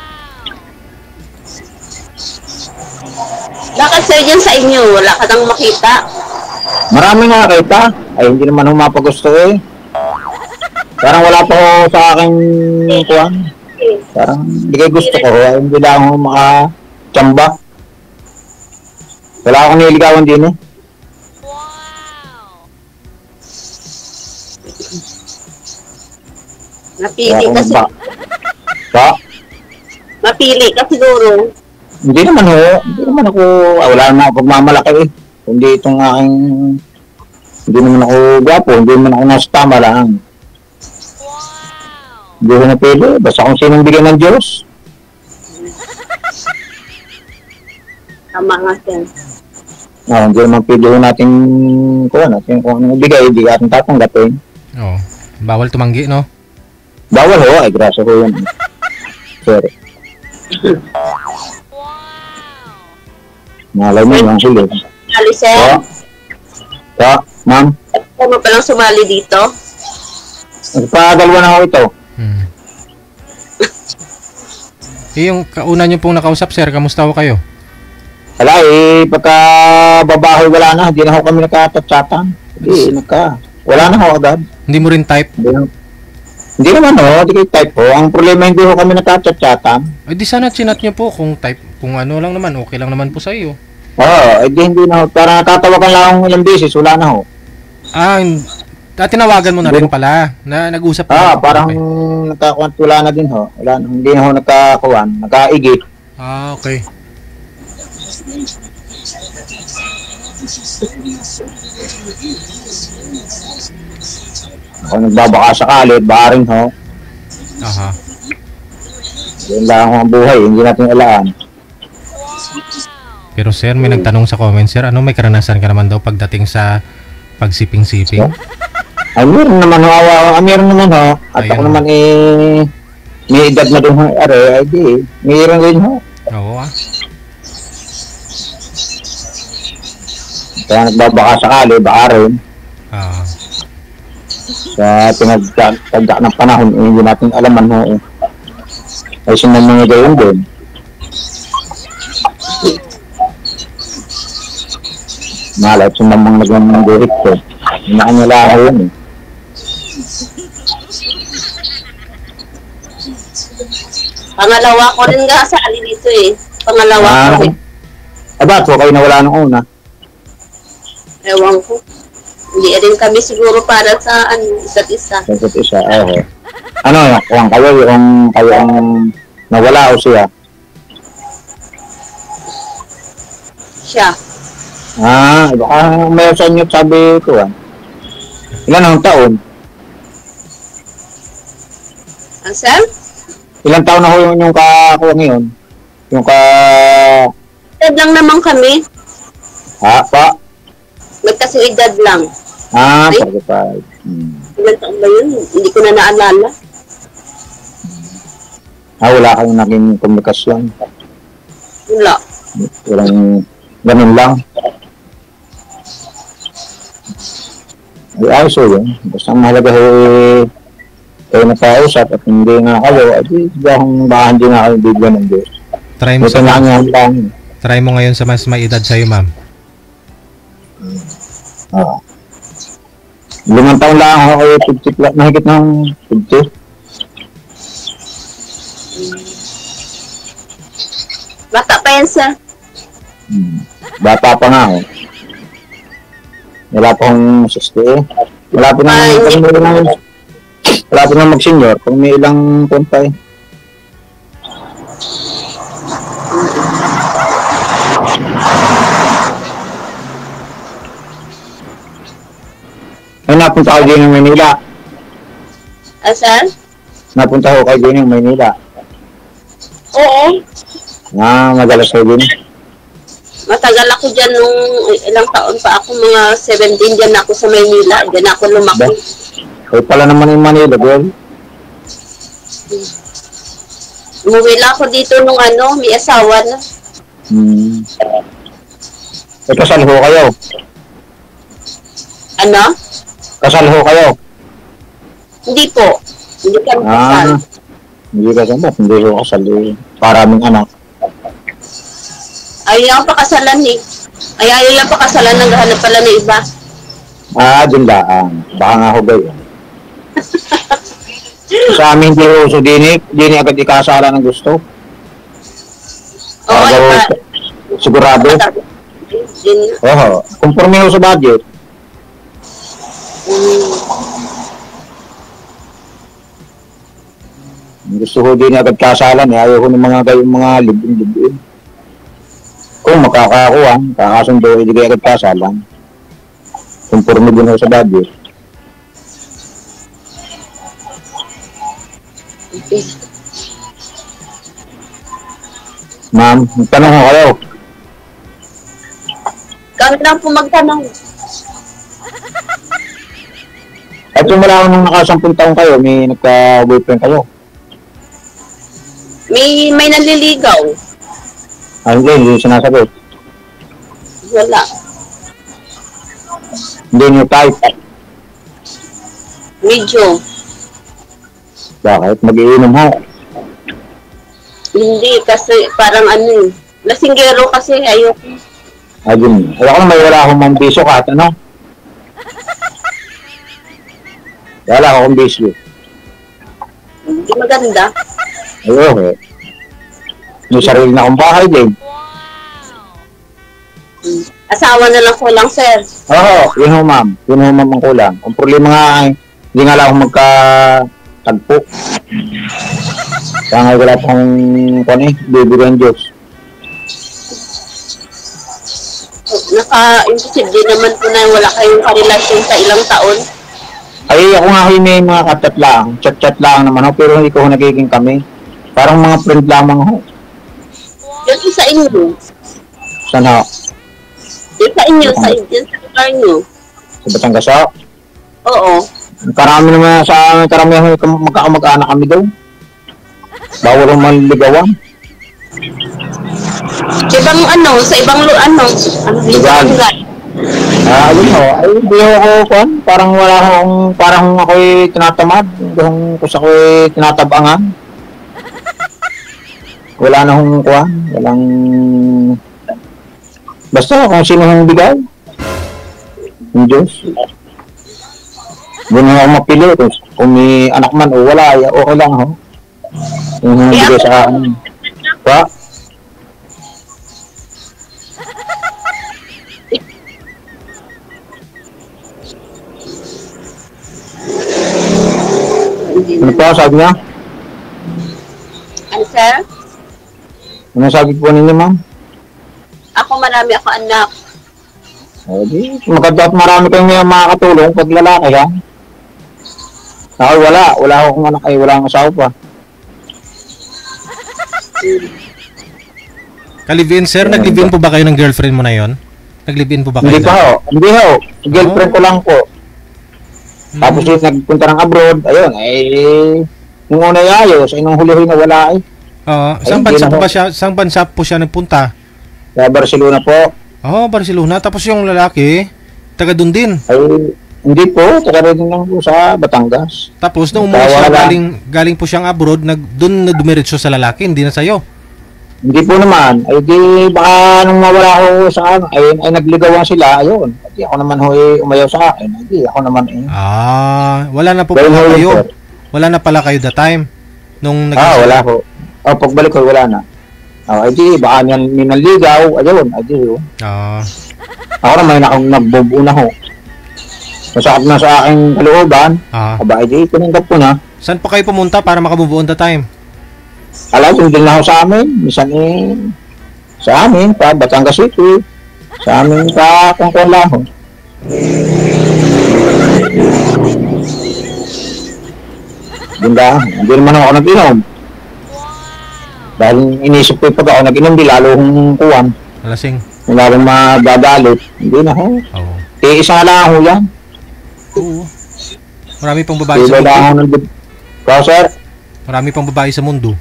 Bakit sir dyan sa inyo? Wala ka nang makita? Marami nga kita. Ay, hindi naman ho mapagusto eh. Parang wala pa ho sa aking kuwan. Parang hindi kayo gusto ko. Hindi lang ho makachamba. Wala akong niligawan din eh. Napili kasi. Mapili ka siguro. Hindi naman ho. Hindi naman ako, wala naman ako pagmamalaki eh. Hindi itong aking, hindi naman ako gwapo, hindi naman ako nasa tama lang. Hindi ko na pwede, basta kung sinong bigyan ng Diyos. Tama nga sir. Hindi naman pwede ho natin, kung anong bigay, hindi ating tatanggapin. Oo. Bawal tumanggi, no? Bawal ho, ay grasa ho yun. Sorry. Malay mo yung huli. Sumali, sir? Ma'am? Ako mo palang sumali dito? Nagpadalwa na ako ito. Yung kauna nyo pong nakausap, sir, kamusta ho kayo? Wala pagka babahoy wala na, hindi na ho kami nakatatsatan. Wala na ho agad. Hindi mo rin type? Hindi naman ho, hindi kayo type ho. Ang problema hindi ho kami nakatatsatan. Di sana chinat nyo po kung type Kung ano lang naman, okay lang naman po sa iyo. Oo, hindi na ho. Para tatawagan lang akong ilang beses, wala na ho. Tinawagan mo na rin pala. Na nag-usap na. Parang nagkakuan, wala na din ho. Wala na, hindi na ho nagkakuan, nagkaigit. Okay. Ako nagbabaka sakali, baring ho. Aha. Yun lang ang buhay, hindi natin alaan. Pero sir, may nagtanong sa comment, sir, ano may karanasan ka naman daw pagdating sa pagsiping-siping? Ay, meron naman ho, meron naman ho. At ako naman may edad na doon ho, ay di, meron din ho. Oo Kaya nagbabaka sakali, baarin. Sa pinagtagda ng panahon, hindi natin alaman ho. Ay sinang mga gayon din. Malat sinang mga nagmamang direkto. Inaanyala ako yun eh. Pangalawa ko rin nga sa ali dito eh. Pangalawa ko eh. Ba't kayo nawala nung una? Ewan ko. Hindi rin kami siguro para sa isa't isa. Isa't isa, oo. Ano, kung kayo ang nawala o siya? Siya. Baka may sa inyo sabi ko Ilan ang taon? Ansel? Ilang taon na ho yung kakuha ngayon? Yung edad lang naman kami. Pa? Magkasing edad lang. 45. Ilan taon ba yun? Hindi ko na naalala. Wala kayong naging komunikasyon? Wala. Walang ganun lang? Ay, so yun. Basta ang mahalaga kayo napausap at hindi nga kayo, baka hindi na kayo bigyan ng Diyos. Try mo ngayon sa mas may edad sa'yo, ma'am. 5 taon lang ako kayo, 50 lang, mahigit ng 50. Bata pa yan, sir. Bata pa nga ako. Wala pong 60 Wala po na mag-senior kung may ilang punta napunta ko din ng Maynila. Saan? Napunta ko kayo din ng Maynila. Oo. Madalas kayo din. Matagal ako dyan nung ilang taon pa ako, mga 17 dyan ako sa Maynila. Dyan ako lumaki. Kayo pala naman yung Manila, girl. Umuwi lang ako dito nung may asawa na. Kasal ho kayo? Ano? Kasal ho kayo? Hindi po. Hindi kami kasal. Hindi kasal ba? Hindi ho kasal Paraming anak. Ayaw ang pakasalan eh. Ayaw lang pakasalan, naghahanap pala na iba. Dun lang. Baka nga ho gayon. Sa amin hindi ho uso din agad ikasala ng gusto. Sigurado. Conforme ho sa budget. Gusto ko din agad kasalan ayaw ko ng mga gayong mga libin. Kung makakakuha, kakasundo, hindi kayo agad kasalan. Conforme din ho sa budget. Ma'am, magtanong ko kayo. Kami lang po magtanong. At yung wala ko nung naka-10 taon kayo, may nagka-boyfriend kayo? May nanliligaw. Hindi sinasagot. Wala. Hindi nyo type. Medyo. Bakit? Mag-iinom ho? Hindi, kasi parang lasinggero kasi ayoko. Ayun. Ayoko na may wala akong mambiso kahit ano. Wala akong bisyo. Hindi maganda. Ayoko. May sarili na akong bahay din. Asawa na lang kulang, sir. Oo, yun ho ma'am. Yun ho ma'am ang kulang. Ang problema nga ay, hindi nga lang ako magkatagpo. Kaya nga wala pa akong bibigyan Diyos. Naka-imposible naman po na wala kayong karelasyon sa ilang taon. Ay, ako nga may mga katat lang. Chat-chat lang naman ho, pero hindi ko ho nagiging kami. Parang mga friend lamang ho. Yan sa inyo. Saan ho? Yan sa inyo, sa lugar nyo. Sa Batangas ho? Oo. Karami naman sa amin, karamihan magkaanak kami daw. Bawal ang manligawan. Ibang sa ibang lugar. Yun ho, ay hindi ako kung parang wala akong, parang ako'y tinatamad. Kung ako'y tinatabangan. Wala na akong kuhan, walang... Basta kung sino ang bigay. Yung Diyos. Hindi na ako mapili. Kung may anak man o wala, okay lang ho. Yung bigay sa akin. Pa? Ano po sabi niya? Ano, sir? Ano sabi po ninyo, ma'am? Ako marami ako anak. Maganda at marami kayong makakatulong pag lalaki, ha? Ako wala akong anak ay wala akong asawa pa. Kalibin, sir, nag-live-in po ba kayo ng girlfriend mo na yon? Nag-live-in po ba kayo? Hindi ho. Girlfriend ko lang po. Tapos yung nagpunta ng abroad, ayun, yung una ayos, ay nung huli-huli na wala eh. Oo, saan bansa po siya nagpunta? Sa Barcelona po. Barcelona. Tapos yung lalaki, taga doon din. Ay, hindi po, taga rin lang po sa Batangas. Tapos nung umuwi siya, galing po siyang abroad, doon na dumiretso sa lalaki, hindi na sa'yo. Hindi po naman. Ay di, baka nung mawala ako sa ay nagligawan sila, ayun. Di ako naman umayaw sa akin. Hindi, ako naman wala na po pala kayo. Wala na pala kayo that time. Nung wala po. Pagbalik ko, wala na. Ay di, baka may naligaw, ayun. Ay di, ako naman nagbubuo na ho. Masakap na sa aking kalooban. Aba, ay di, pinanggap ko na. Saan pa kayo pumunta para makabubuo on the time? Sundin na ako sa amin. Minsan sa amin, pa Batangas City. Sa amin, pa Kongkolaho. Hindi naman ako nag-inom. Dahil inisip ko pag ako nag-inom, di lalong kuwan. Alasing. Lalong madadalit. Hindi na ho. Isa lang ako yan. Oo. Marami pang babae sa mundo. Sir? Marami pang babae sa mundo.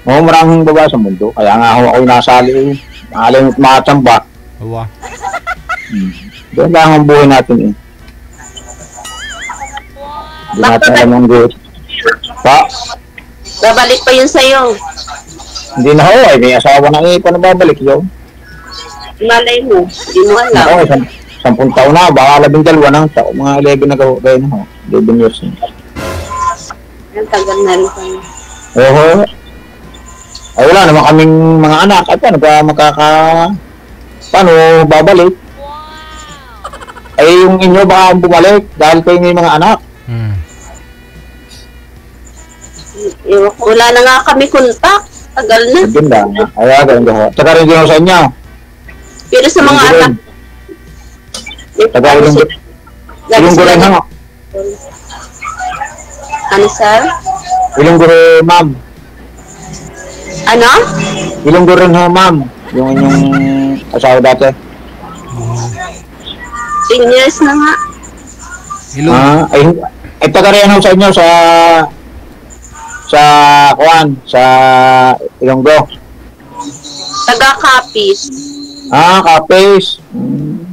Oo, maraming babae sa mundo. Kaya nga ako'y nasali. Nakalimot mga tsamba. Awa. Doon lang ang buhay natin eh. Hindi natin alam ang buhay. Pa? Babalik pa yun sa'yo. Hindi na ho, ay may asawa na paano babalik yun? Malay mo, hindi mo alam. Ako, 10 taon na, baka 12 na, mga 11 na gaya na ho. 11 years na. Ang tagal na rin kami. Oo. Ay wala naman kaming mga anak. At paano paano babalik? Ay yung inyo baka bumalik dahil kayo may mga anak. Wala na nga kami kontak. Tagal na. Ganda. Ay, ganda. Taga rin din sa inyo. Pero sa mga anak. Taga rin din. Ilonggo rin ha. Ano, sir? Ilonggo rin, ma'am. Ano? Ilonggo rin ha, ma'am. Yung inyong asawa dati. 10 years na nga. Ay taga rin sa inyo sa Ilonggo. Taga Capiz. Capiz.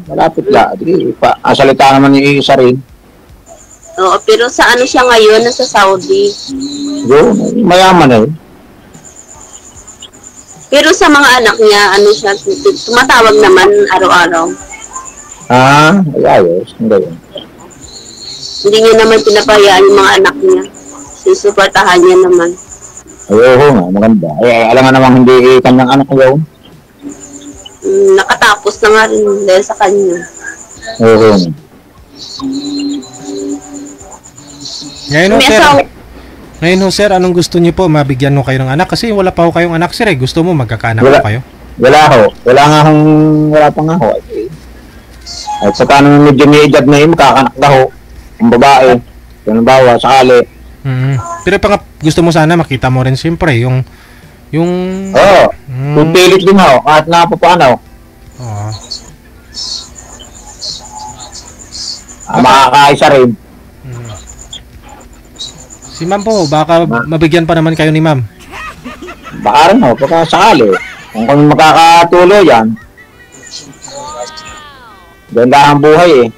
Malapit la. Salita naman yung isa rin. Oo, pero sa ano siya ngayon? Nasa Saudi. Yun, mayaman eh. Pero sa mga anak niya, ano siya, tumatawag naman araw-araw. Ayos. Hindi yun. Hindi niya naman pinapahayaan yung mga anak niya. Susuportahan niya naman. Oo nga, maganda. Alam nga namang hindi kanyang anak yun. Nakatapos na nga rin dahil sa kanya. Oo. Ngayon ho, sir, anong gusto niyo po? Mabigyan mo kayo ng anak? Kasi wala pa ho kayong anak, sir. Gusto mo magkakaanak po kayo? Wala ho. Wala pa nga ho. At sa tanong medyo may edad na yun, makakanak na ho. Ang babae. Halimbawa, sakali. Pero pa nga, gusto mo sana makita mo rin siyempre yung Oo. Kung pilit din ho, kahit na po paano. Oo. Makakaisa rin. Si ma'am po, baka mabigyan pa naman kayo ni ma'am. Baka rin ho, pagka sakali. Kung makakatuloy yan. Ganda ang buhay eh.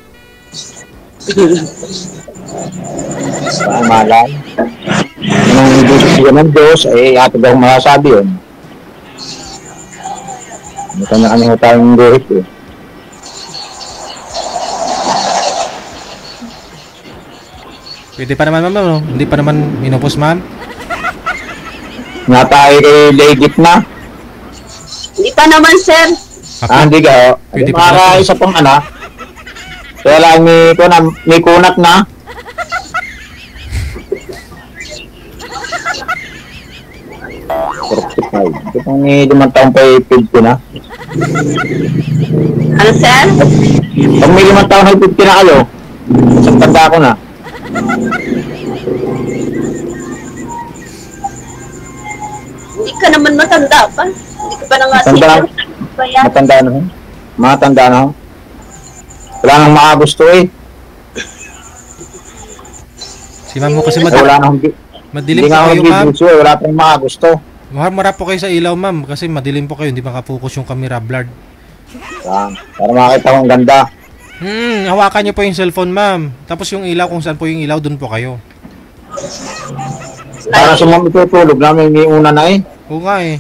Baka malay. Anong hindi siya ng Diyos, atid akong masasabi yun. May kanya-kanya tayong guhit eh. Pwede pa naman, ma'am, no? Hindi pa naman minupos, ma'am? Nga tayo kay legit na. Hindi pa naman, sir. Hindi ka, ho. Pwede pa naman. Isa pang anak. Kaya lang may kunat na. Ito pang may 5 taong pa 50 na. Ano, sir? Pag may 5 taong na 50 na kayo, isang tanda ko na. Hindi ka naman matanda pa. Hindi ka pa na nga siya. Matanda na ho. Matanda na ho. Wala nang makagusto eh. Si ma'am mo kasi madilim po kayo, ma'am. Wala pang makagusto. Marap po kayo sa ilaw, ma'am. Kasi madilim po kayo. Hindi makapokus yung camera blurred. Para makita kong ganda. Hawakan niyo po yung cellphone, ma'am. Tapos yung ilaw, kung saan po yung ilaw, dun po kayo. Para sa mga itutulog namin, may una na eh. Oo nga eh.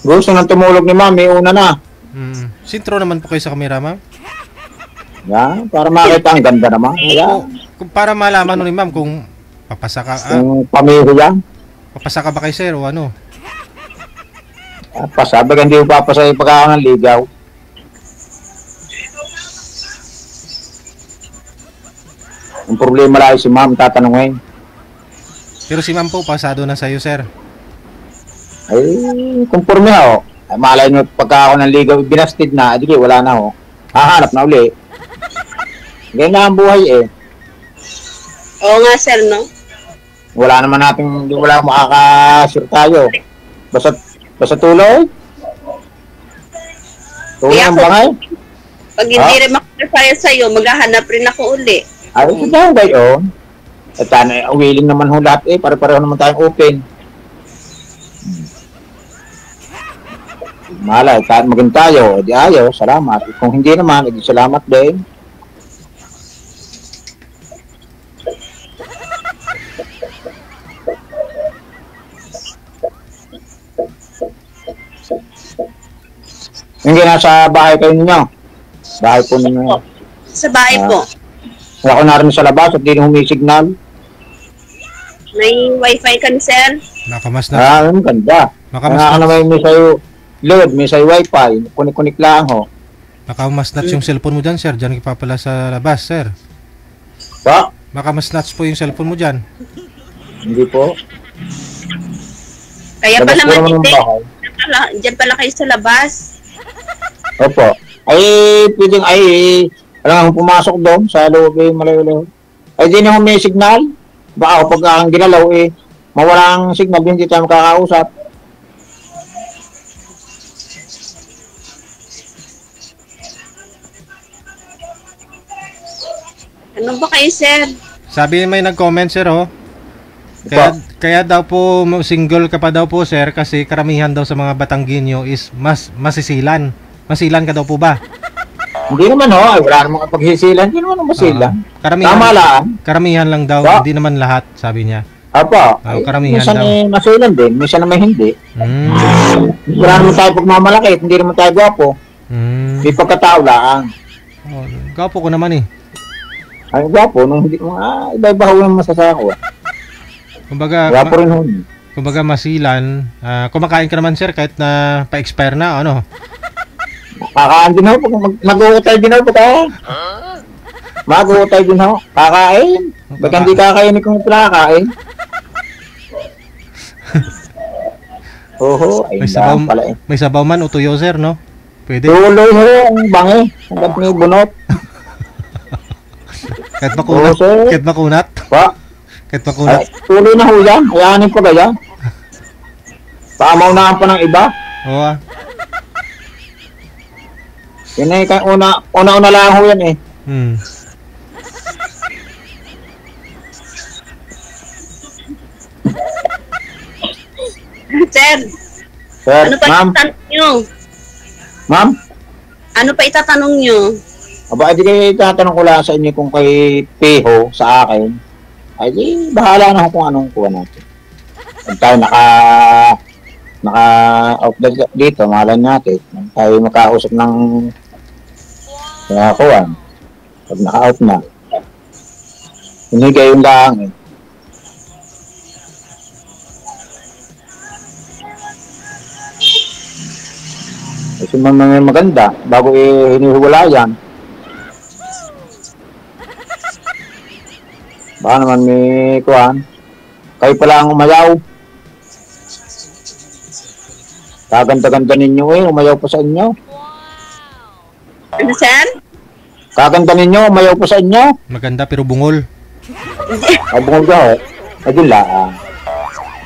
Gusto nang tumulog ni ma'am, may una na. Sintro naman po kayo sa camera, ma'am. Yan, para makita ang ganda naman. Para malaman ni ma'am kung papasa ka. Kung pamiho yan. Papasa ka ba kay sir o ano? Pasabi ka hindi mo papasa yung pagkakaroon ng ligaw. Ang problema lang si ma'am tatanungin. Pero si ma'am po pasado na sa'yo, sir. Ay, conforme ho. Ay, malay nyo pagkakaroon ng ligaw, binastid na, di wala na ho. Hahanap na uli. Ganyan na ang buhay eh. Oo nga, sir, no? Wala naman natin, hindi wala makakasure tayo. Basta tuloy. Tuloy ang bangay. Pag hindi rin makakasaya sa'yo, maghahanap rin ako uli. Ay, ito daw gayon. At willing naman ho lahat eh. Pare-pareho naman tayong open. Malay, kahit maging tayo, di ayaw, salamat. Kung hindi naman, edi salamat din. Hindi nasa bahay kayo ninyo. Bahay po ninyo. Sa bahay po. Ako na rin sa labas at di na humisignal. May wifi ka ni sir? Nakamas na. Ang ganda. Nakamas na. Naman may sa'yo load, may sa'yo wifi. Kunik-kunik lang ho. Nakamas-nats yung cellphone mo dyan, sir. Diyan ka pa pala sa labas, sir. Pa? Nakamas-nats po yung cellphone mo dyan. Hindi po. Kaya pala matindi. Diyan pala kayo sa labas. Opo. Ay, pwedeng alam mo pumasok doon sa loob eh, malayo-layo. Ay, di na may signal. Baka pag ang ginalaw eh, mawalang signal, hindi tayo makakausap. Ano ba kayo, sir? Sabi may nag-comment, sir, oh. Kaya daw po single ka pa daw po, sir, kasi karamihan daw sa mga Batanggenyo is masisilan. Masilan ka daw po ba? Hindi naman ho, wala namang paghisilan, hindi naman masilan. Tama lang. Karamihan lang daw, hindi naman lahat, sabi niya. Apo, karamihan minsan daw. Masilan din, minsan naman hindi. Wala naman tayo pagmamalaki, hindi naman tayo gwapo. May pagkatao lang. Gwapo ko naman eh. Ay, gwapo, nung hindi mo, iba-iba ho yung masasako. Kumbaga, Gwapo rin ho. kumbaga masilan. Kumakain ka naman, sir, kahit na pa-expire na, ano? Kakaan din ho, mag-uutay din ho, pagka. Mag-uutay din ho, kakain. Ba't hindi kakain kung pinakain? Oo, ay pala eh. May sabaw man o tuyo, sir, no? Pwede. Tuloy ho, ang bangi. Hanggat may bunot. Kahit makunat? Oo, kahit makunat? Pa? Kahit makunat? Tuloy na ho yan. Ayanin pa gaya. Paamaw na pa ng iba. Oo. Yan eh, una lang ho yan eh. Sir, Sir, ano pa ma'am? itatanong nyo? Ma'am? Ano pa itatanong nyo? Aba, di kayo itatanong ko lang sa inyo kung kay Peho sa akin. Ay, di, bahala na kung anong kuha natin. Pag tayo naka-out dito, mahalan natin. Pag tayo makausap ng kuha. Pag naka-out na. Hindi kayo yung lang eh. Kasi mga maganda, bago hinihiwalayan. Baka naman may kuhan. Kayo pala ang umayaw. Kaganda-ganda ninyo eh, umayaw pa sa inyo. Ano, sir? Kaganda ninyo, umayaw pa sa inyo. Maganda pero bungol. Bungol ka eh. Ayun lang.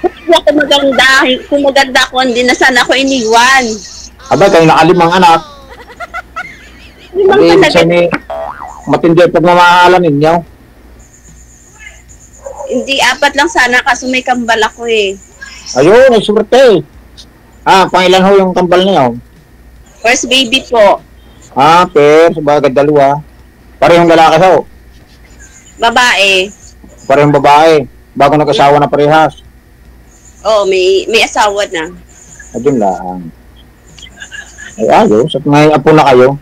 Hindi ako maganda. Kung maganda ako, hindi na sana ako iniwan. Aba, kayo nakalimang anak. Limang talaga. Matindi ang pagmamahalan ninyo. Hindi, 4 lang sana kaso may kambal ako eh. Ayun, ay swerte. Pangilan ho yung kambal niyo? First baby po. Sabagay dalawa. Parehong lalaki ho? Babae. Parehong babae. Bago nag-asawa na parehas. Oo, may asawa na. Ayun lang. Ay ayos, at may apo na kayo.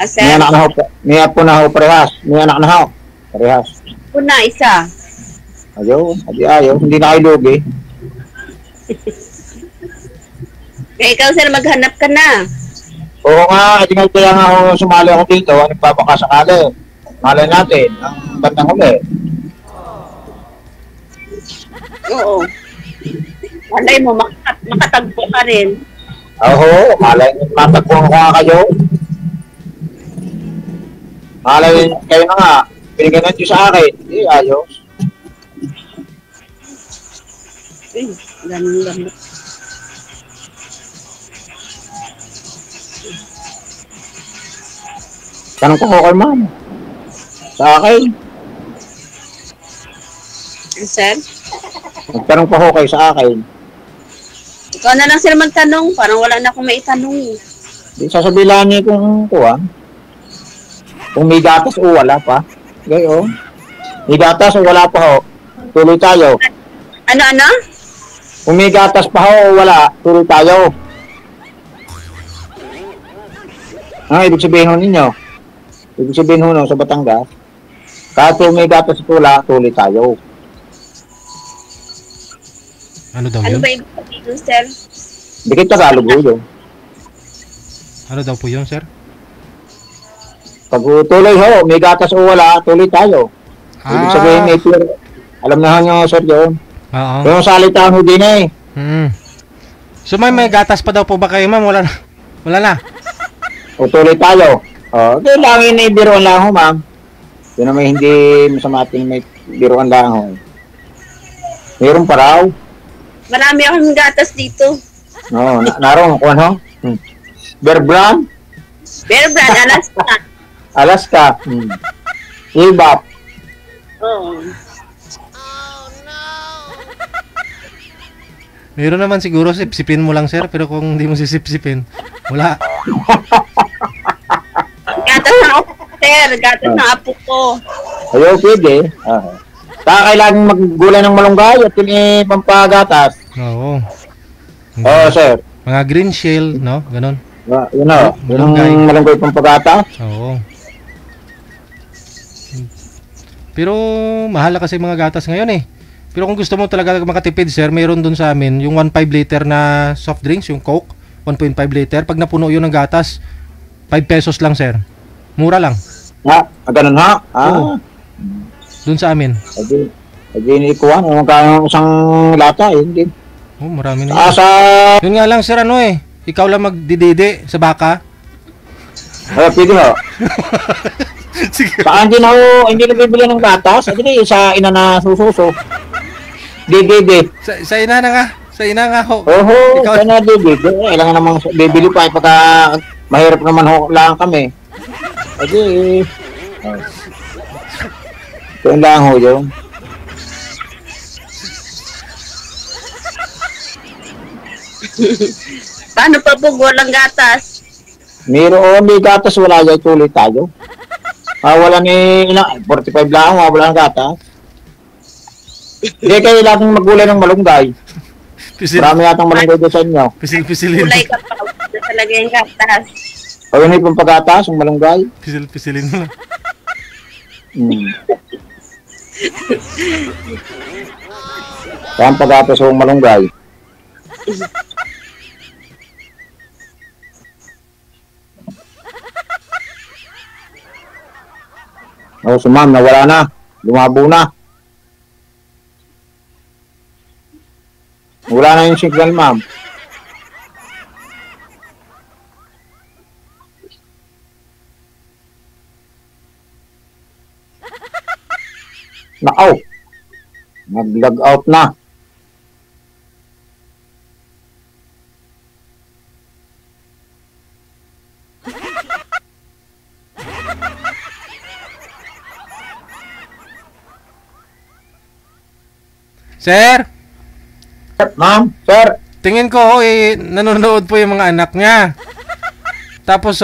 Sir? May anak na ho, may apo na ho parehas. May anak na ho, parehas. Apo na, isa. Ayun, ayos, hindi na kayo lugi. Ikaw, sir, maghanap ka na. Oo nga, kaya nga ako sumali ako dito, nagpapakasakali. Malay natin, ang bandang huli. Oo. Malay mo, makatagpo ka rin. Oo, malay matagpuan ko nga kayo. Malay kayo na nga, binigyan nyo sa akin. Ayos. Ganun. Tanong ko kay ma'am. Sa akin. Sir? Nagtanong pa ho kayo sa akin. Ikaw na lang sir magtanong. Parang wala na akong maitanong. Di sasabihan niyo kung kuha. Kung may gatas o wala pa. Gayo. May gatas o wala pa ho. Tuloy tayo. Ano? Kung may gatas pa ho o wala, tuloy tayo. Ibig sabihin ho ninyo. Ibig sabihin ho no, sa Batangas. Kahit kung may gatas o wala, tuloy tayo. Ano daw Ano yun? ba ibig sabihin, sir? Dikit Tagalog ho yun. Ano daw po yun, sir? Pag tuloy ho, may gatas o wala, tuloy tayo. Ibig sabihin may clear. Alam na ho nyo, sir, yun. Oo. Yung salitaan ho din eh. So may gatas pa daw po ba kayo, ma'am? Wala na. O tuloy tayo. Kailangan na ibiruan lang ho, ma'am. Yun naman hindi masama ating may biruan lang ho. Meron pa raw. Marami akong gatas dito. Oo, naroon ko ano? Bear Brand? Bear Brand, Alaska. Alaska. Ibap. Oo. Meron naman siguro, sipsipin mo lang, sir. Pero kung hindi mo sisipsipin, wala. Gatas ng apo, sir. Gatas ng apo ko. Ayaw, pwede. Kailangan maggulay ng malunggay at yung pampagatas. Oo. Oo, sir. Mga green shell, no? Ganon. Yun o. Yung malunggay pampagatas. Oo. Pero mahal na kasi mga gatas ngayon eh. Pero kung gusto mo talaga makatipid, sir, mayroon dun sa amin yung 1.5 liter na soft drinks, yung Coke, 1.5 liter. Pag napuno yun ng gatas, 5 pesos lang, sir. Mura lang. Ganun ha? Oo. Dun sa amin. Hindi ikuha. Magkano isang lata eh. Hindi. Oh, marami na yun. Yun nga lang, sir, ano eh. Ikaw lang magdididi sa baka. Pwede ho. Saan din ako, hindi nabibili ng gatas. Hindi, sa ina na sususo. Didi. Sa ina na nga. Sa ina nga ho. Oho, sa ina didi. Kailangan namang bibili pa pagka mahirap naman ho lang kami. Kasi, ito lang ho yun. Paano pa po walang gatas? May gatas, wala dyan, tuloy tayo. Wala ni 45 lang, wala ng gatas. Hindi kayo laging maggulay ng malunggay. Marami yatang malunggay doon sa inyo. Pisil-pisilin. Gulay ka pa, wala talaga yung gatas. O yun yung paggatas, yung malunggay. Pisil-pisilin mo lang. Kaya ang paggatas yung malunggay. So ma'am, nawala na. Lumabo na. Wala na yung signal, ma'am. Nakaw. Nag-log out na. Sir? Ma'am, sir. Tingin ko, nanonood po yung mga anak niya. Tapos,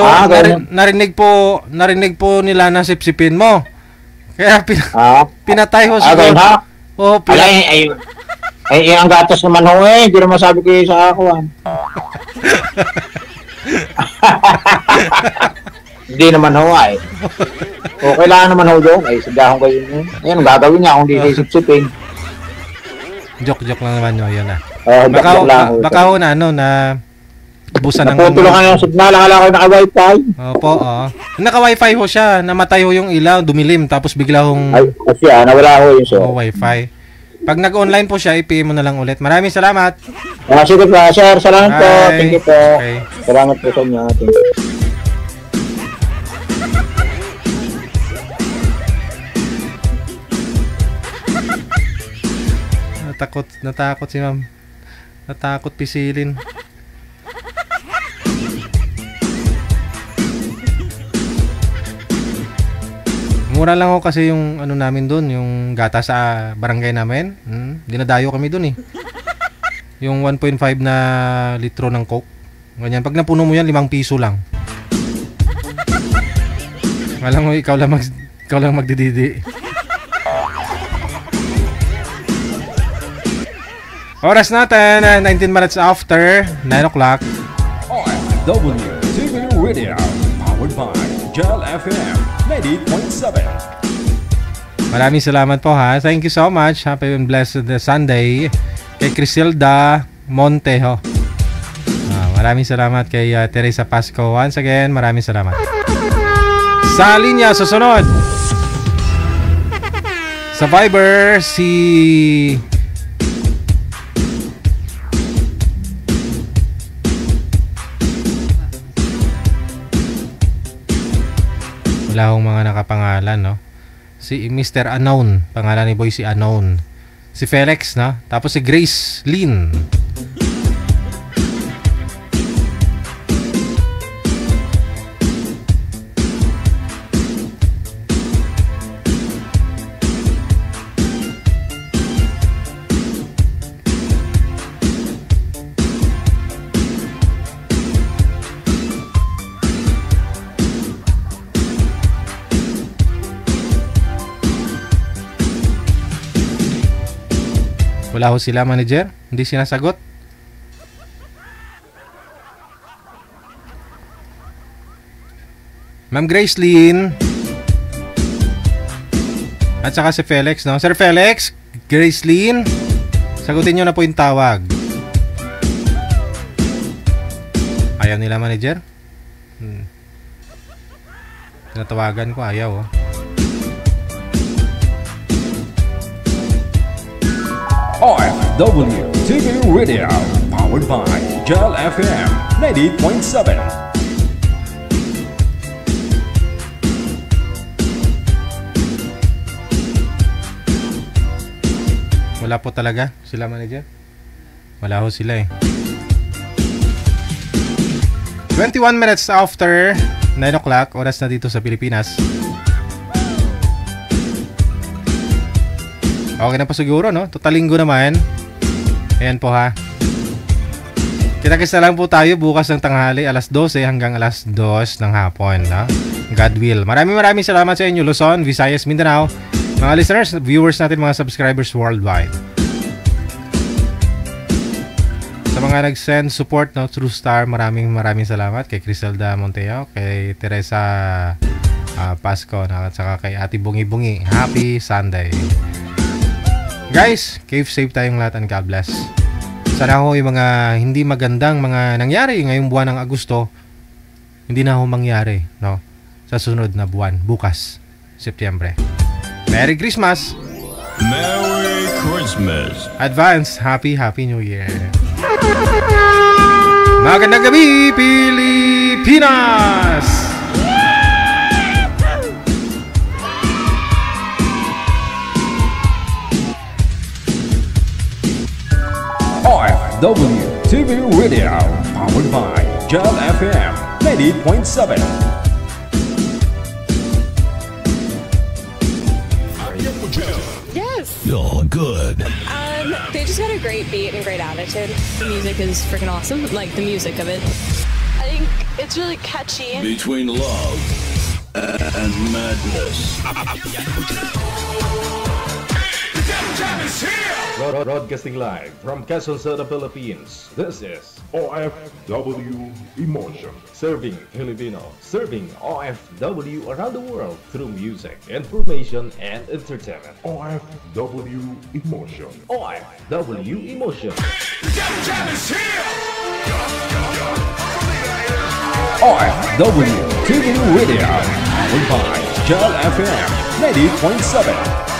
narinig po nila na sipsipin mo. Kaya, pinatay ho siguro. Oh, ay, ang gatas naman ho eh. Hindi naman sabi kayo sa ako. Hindi naman ho ay. O, kailangan naman ho doon. Ay, sadya ko kayo. Ayan, ang gagawin niya kung hindi sipsipin. Joke lang naman nyo, yun na. Baka ho na, busan ng... Naputulungan yung signal, akala ko naka-wifi. Opo, oo. Naka-wifi ho siya, namatay ho yung ilaw, dumilim, tapos bigla hong... Ay, kasi nawala ho yun siya. Wifi. Pag nag-online po siya, i-PM mo na lang ulit. Maraming salamat. Sige po, sir. Salamat po. Thank you po. Okay. Salamat po sa inyo. Thank you. Natakot si ma'am. Natakot pisilin. Mura lang ho kasi yung ano namin doon, yung gata sa barangay namin. Dinadayo kami doon eh. Yung 1.5 na litro ng Coke. Ganyan. Pag napuno mo yan, 5 piso lang. Alam mo, ikaw lang magdididi. Oras natin, 19 minutes after 9 o'clock. OFW TV Radio, powered by Gel FM 98.7. Maraming salamat po ha. Thank you so much. Happy and blessed Sunday. Kay Crisilda Montejo. Maraming salamat kay Teresa Pasco. Once again, maraming salamat. Sa linya, susunod. Sa Viber, si... Wala akong mga nakapangalan, no? Si Mr. Unknown. Pangalan ni Boy si Unknown. Si Felix, no? Tapos si Grace Lynn. Wala ho sila, manager? Hindi sinasagot? Ma'am Grace Lynn. At saka si Felix, no? Sir Felix, Gracelyn, sagutin nyo na po yung tawag. Ayaw nila manager? Tinatawagan ko, ayaw, oh. OFW TV Radio, powered by Gel FM 90.7. Wala po talaga sila manager. Wala ho sila eh. 21 minutes after 9 o'clock, oras na dito sa Pilipinas. Okay na po siguro, no? Totalinggo naman. Ayan po ha. Kita-kits na lang po tayo bukas ng tanghali, alas 12 hanggang alas 2 ng hapon, no? God will. Maraming salamat sa inyo, Luzon, Visayas, Mindanao. Mga listeners, viewers natin, mga subscribers worldwide. Sa mga nag-send support, no, True Star, maraming salamat. Kay Criselda Monteo, kay Teresa Pasco, no, at saka kay Ate Bungi-Bungi. Happy Sunday. Guys, cave safe tayong lahat and God bless. Sana ho yung mga hindi magandang mga nangyari ngayong buwan ng Agosto, hindi na ho mangyari, no, sa sunod na buwan, bukas, Setyembre. Merry Christmas! Merry Christmas! Advance, Happy New Year! Magandang gabi, Pilipinas! OFW TV Radio, powered by Gel FM 90.7. Yes. You're good. They just got a great beat and great attitude. The music is freaking awesome. Like the music of it. I think it's really catchy. Between love and madness. Broadcasting live from Quezon City, Philippines. This is OFW Emotion. Serving Filipino. Serving OFW around the world through music, information, and entertainment. OFW Emotion. OFW Emotion. OFW TV Radio. Powered by Gel FM 90.7.